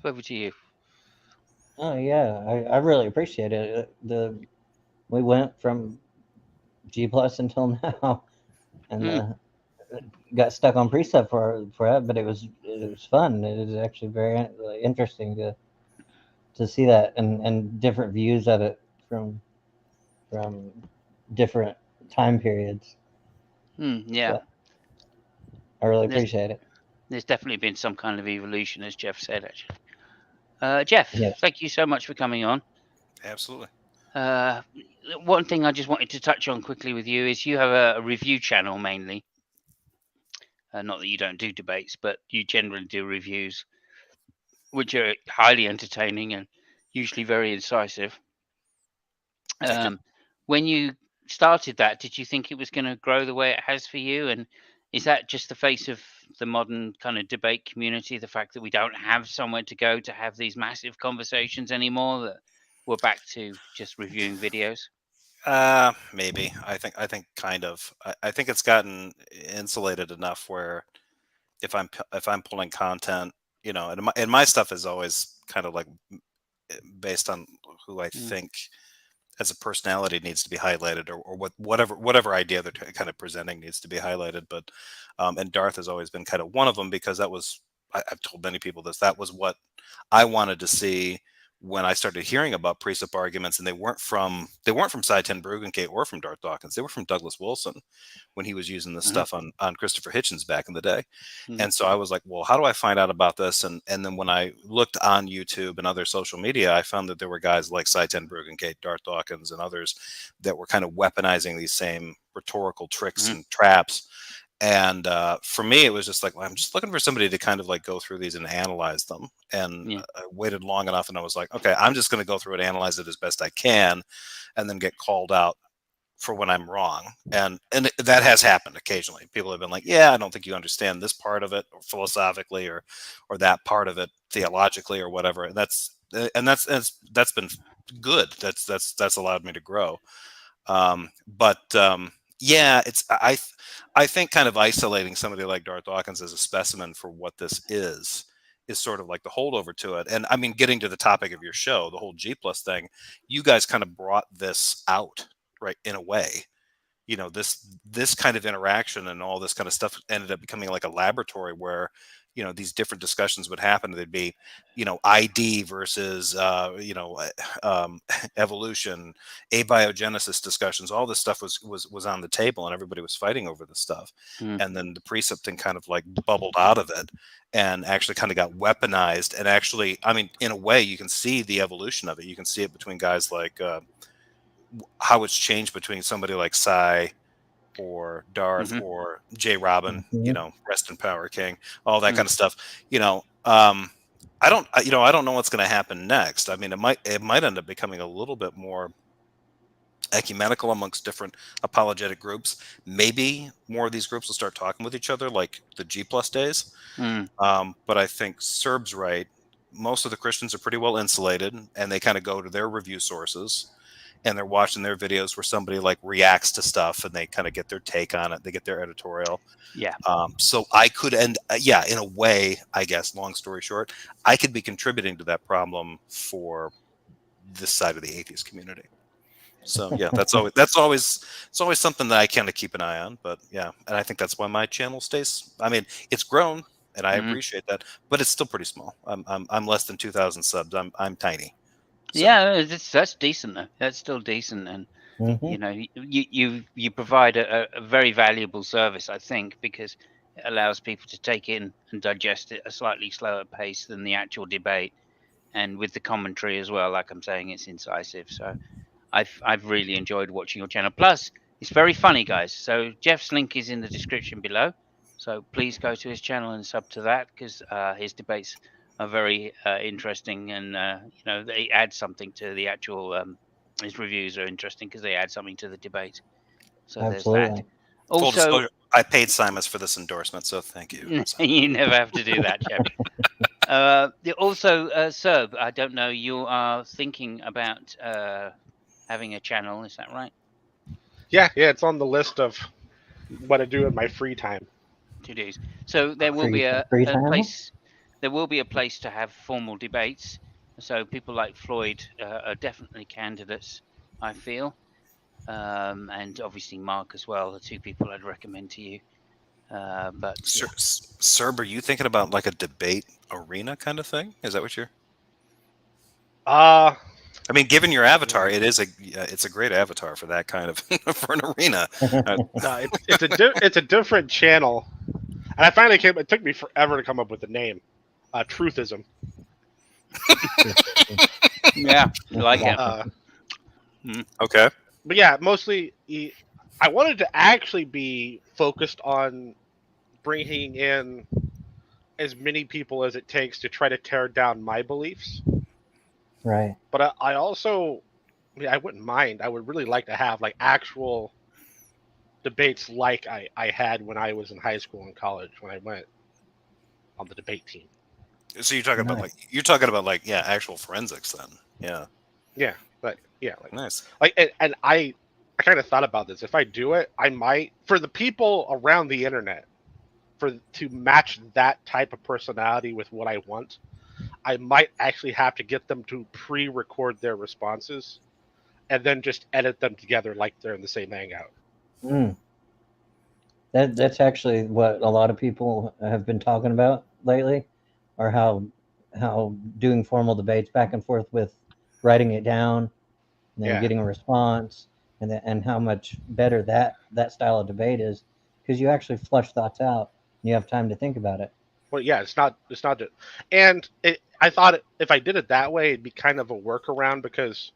A: over to you.
B: Oh yeah, I really appreciate it. We went from G plus until now, and got stuck on precept for that, but it was fun. It was actually very interesting to see that and different views of it from different time periods.
A: Yeah,
B: So I really appreciate it.
A: there's definitely been some kind of evolution, as Jeff said. Actually, Jeff,
B: Yes.
A: thank you so much for coming on.
G: Absolutely.
A: One thing I just wanted to touch on quickly with you is you have a review channel mainly. Not that you don't do debates, but you generally do reviews, which are highly entertaining and usually very incisive. When you started that, did you think it was going to grow the way it has for you? And is that just the face of the modern kind of debate community, the fact that we don't have somewhere to go to have these massive conversations anymore, that we're back to just reviewing videos?
G: Maybe. I think kind of. I think it's gotten insulated enough where if I'm pulling content, and my stuff is always kind of like based on who I think as a personality needs to be highlighted, or whatever idea they're kind of presenting needs to be highlighted. But and Darth has always been kind of one of them, because that was, I've told many people this, that was what I wanted to see when I started hearing about precept arguments, and they weren't from Cy Ten Bruggencate or from Darth Dawkins. They were from Douglas Wilson when he was using this stuff on Christopher Hitchens back in the day. And so I was like, well, how do I find out about this? And then when I looked on YouTube and other social media, I found that there were guys like Cy Ten Bruggencate, Darth Dawkins, and others that were kind of weaponizing these same rhetorical tricks and traps. And for me, it was just like, well, I'm just looking for somebody to kind of like go through these and analyze them. And I waited long enough, and I was like, okay, I'm just going to go through and analyze it as best I can, and then get called out for when I'm wrong. And that has happened occasionally. People have been like, yeah, I don't think you understand this part of it, or philosophically, or that part of it theologically, or whatever. And that's been good. That's allowed me to grow. Yeah, I think kind of isolating somebody like Darth Dawkins as a specimen for what this is sort of like the holdover to it. And I mean, getting to the topic of your show, the whole G plus thing, you guys kind of brought this out, right, in a way. This kind of interaction and all this kind of stuff ended up becoming like a laboratory where, these different discussions would happen. There'd be, ID versus, evolution, abiogenesis discussions. All this stuff was on the table, and everybody was fighting over this stuff. And then the precept thing kind of like bubbled out of it and actually kind of got weaponized. And actually, I mean, in a way, you can see the evolution of it. You can see it between guys like, how it's changed between somebody like Cy or Darth or J. Robin, rest in power, King, all that kind of stuff. I don't know what's going to happen next. I mean, it might end up becoming a little bit more ecumenical amongst different apologetic groups. Maybe more of these groups will start talking with each other, like the G plus days. But I think Serb's right. Most of the Christians are pretty well insulated, and they kind of go to their review sources, and they're watching their videos where somebody like reacts to stuff, and they kind of get their take on it. They get their editorial.
A: Yeah.
G: So I could in a way, I guess, long story short, I could be contributing to that problem for this side of the atheist community. So yeah, that's always something that I kind of keep an eye on. But yeah, and I think that's why my channel stays. I mean, it's grown, and I appreciate that, but it's still pretty small. I'm less than 2,000 subs. I'm tiny. So.
A: Yeah, that's decent though. That's still decent, and you know, you provide a very valuable service, I think, because it allows people to take in and digest it at a slightly slower pace than the actual debate, and with the commentary as well. Like I'm saying, it's incisive. So I've really enjoyed watching your channel. Plus, it's very funny, guys. So Jeff's link is in the description below. So please go to his channel and sub to that, because his debates are very interesting, and you know, they add something to the actual. His reviews are interesting because they add something to the debate. So
B: Absolutely.
A: there's that.
G: Full
A: Also,
G: disclosure, I paid Simos for this endorsement, so thank you.
A: you never have to do that, Jeff. Also, Serb, I don't know, you are thinking about having a channel, is that right?
H: Yeah, it's on the list of what I do in my free time.
A: To do. So there will be a place. There will be a place to have formal debates. So people like Floyd are definitely candidates, I feel, and obviously Mark as well. The two people I'd recommend to you. But yeah.
G: Serb, are you thinking about like a debate arena kind of thing? Is that what you're?
H: I
G: mean, given your avatar, it's a great avatar for that kind of for an arena.
H: No, it's a different channel, and I finally it took me forever to come up with the name. Truthism.
A: Yeah, I like it.
G: Okay.
H: But yeah, mostly I wanted to actually be focused on bringing in as many people as it takes to try to tear down my beliefs.
B: Right.
H: But I also, I wouldn't mind. I would really like to have like actual debates like I had when I was in high school and college when I went on the debate team.
G: So you're talking about like actual forensics then. Yeah.
H: Yeah, but yeah, like
G: nice.
H: Like and I kind of thought about this. If I do it, I might, for the people around the internet, to match that type of personality with what I want, I might actually have to get them to pre-record their responses and then just edit them together like they're in the same hangout.
B: That's actually what a lot of people have been talking about lately, or how doing formal debates back and forth with writing it down and then getting a response, and how much better that style of debate is, because you actually flush thoughts out and you have time to think about it.
H: Well, yeah, it's not and I thought if I did it that way, it'd be kind of a workaround, because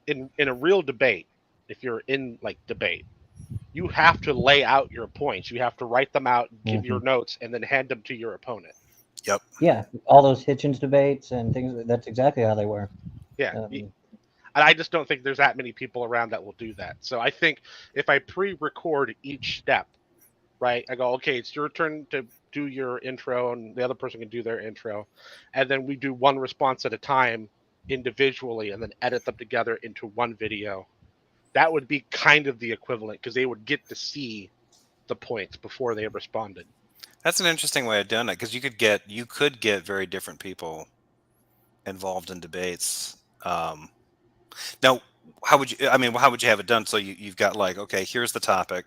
H: in a real debate, if you're in like debate, you have to lay out your points. You have to write them out, give your notes, and then hand them to your opponent.
G: Yep.
B: Yeah, all those Hitchens debates and things. That's exactly how they were.
H: Yeah. And I just don't think there's that many people around that will do that. So I think if I pre-record each step, right, I go, okay, it's your turn to do your intro, and the other person can do their intro, and then we do one response at a time individually, and then edit them together into one video. That would be kind of the equivalent, because they would get to see the points before they responded.
G: That's an interesting way of doing it, because you could get very different people involved in debates. Now, how would you have it done? So you've got like, okay, here's the topic.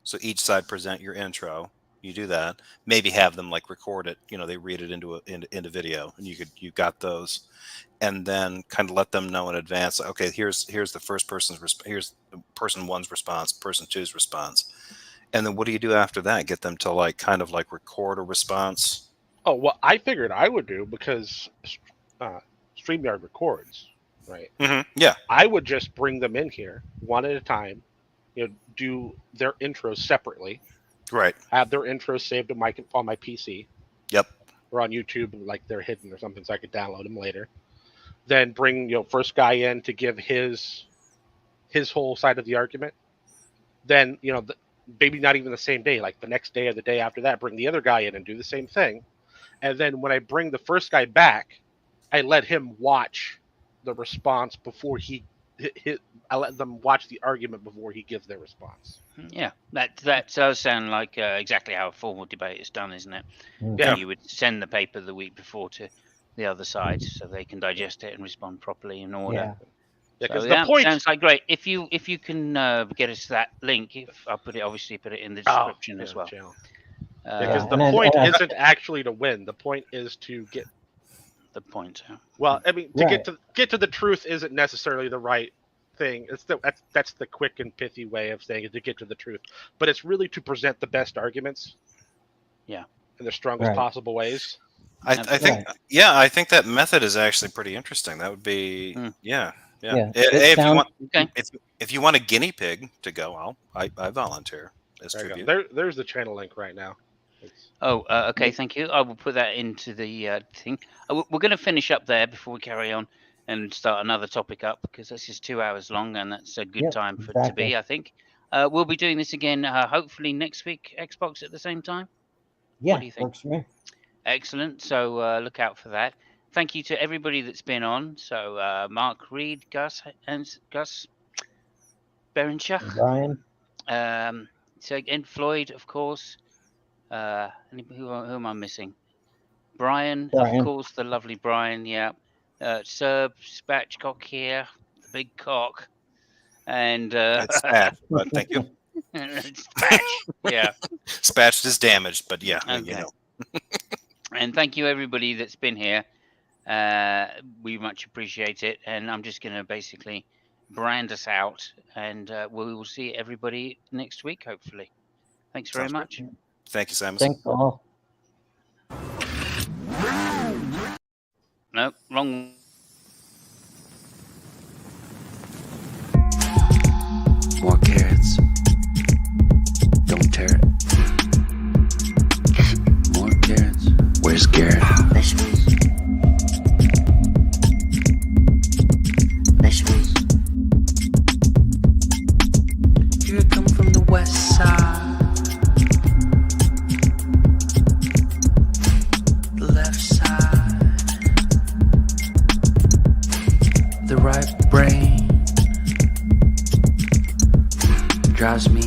G: So each side present your intro. You do that. Maybe have them like record it. You know, they read it into video, and you got those, and then kind of let them know in advance. Okay, here's the first person's here's the person one's response, person two's response, and then what do you do after that? Get them to like kind of like record a response.
H: Oh, well, I figured I would do, because StreamYard records, right?
G: Yeah.
H: I would just bring them in here one at a time, do their intros separately.
G: Right.
H: Have their intros saved on my PC.
G: Yep.
H: Or on YouTube, like they're hidden or something, so I could download them later. Then bring first guy in to give his whole side of the argument. Then maybe not even the same day, like the next day or the day after that, bring the other guy in and do the same thing. And then when I bring the first guy back, I let him watch the response before I let them watch the argument before he gives their response.
A: Yeah, that does sound like exactly how a formal debate is done, isn't it?
H: Yeah.
A: You would send the paper the week before to the other side so they can digest it and respond properly in order.
H: Yeah, because
A: So,
H: the point.
A: sounds like great. If you can get us that link, I'll put it in the description as well.
H: Channel.
A: Uh,
H: Because
B: and
H: the point
B: I-
H: isn't actually to win. The point is to get.
A: the point.
H: Well, I mean, to
B: Right.
H: get to the truth isn't necessarily the right thing. That's the quick and pithy way of saying it, to get to the truth. But it's really to present the best arguments.
A: Yeah.
H: In the strongest
B: Right.
H: possible ways.
G: I think, I think that method is actually pretty interesting. That would be,
B: Yeah,
G: If you want,
A: Okay.
G: if you want a guinea pig to go, I volunteer as
H: There you
G: tribute.
H: go. There's the channel link right now.
A: Okay, thank you. I will put that into the thing. We're going to finish up there before we carry on and start another topic up, because this is 2 hours long, and that's a good
B: Yep,
A: time for it to
B: exactly.
A: be, I think. We'll be doing this again, hopefully next week, Xbox at the same time.
B: Yeah,
A: do you think?
B: works for me.
A: Excellent. So look out for that. Thank you to everybody that's been on. So Mark Reed, Gus Berenschach,
B: Brian.
A: so again, Floyd, of course. Who am I missing? Brian,
B: Brian.
A: of course, the lovely Brian. Yeah. Serb Spatchcock here, the big cock, and
G: It's Spatch, but thank you.
A: Spatch. Yeah.
G: Spatched is damaged, but yeah, you
A: Okay.
G: know.
A: And thank you everybody that's been here. We much appreciate it, and I'm just going to basically brand us out, and we will see everybody next week, hopefully. Thanks very
G: Sounds
A: much.
G: good. Thank you, Simon.
B: Thanks all.
A: No, wrong.
I: More carrots. Don't tear it. More carrots. Where's Garrett?
J: Vegetables. Vegetables.
I: Here I come from the west side. The left side. The right brain drives me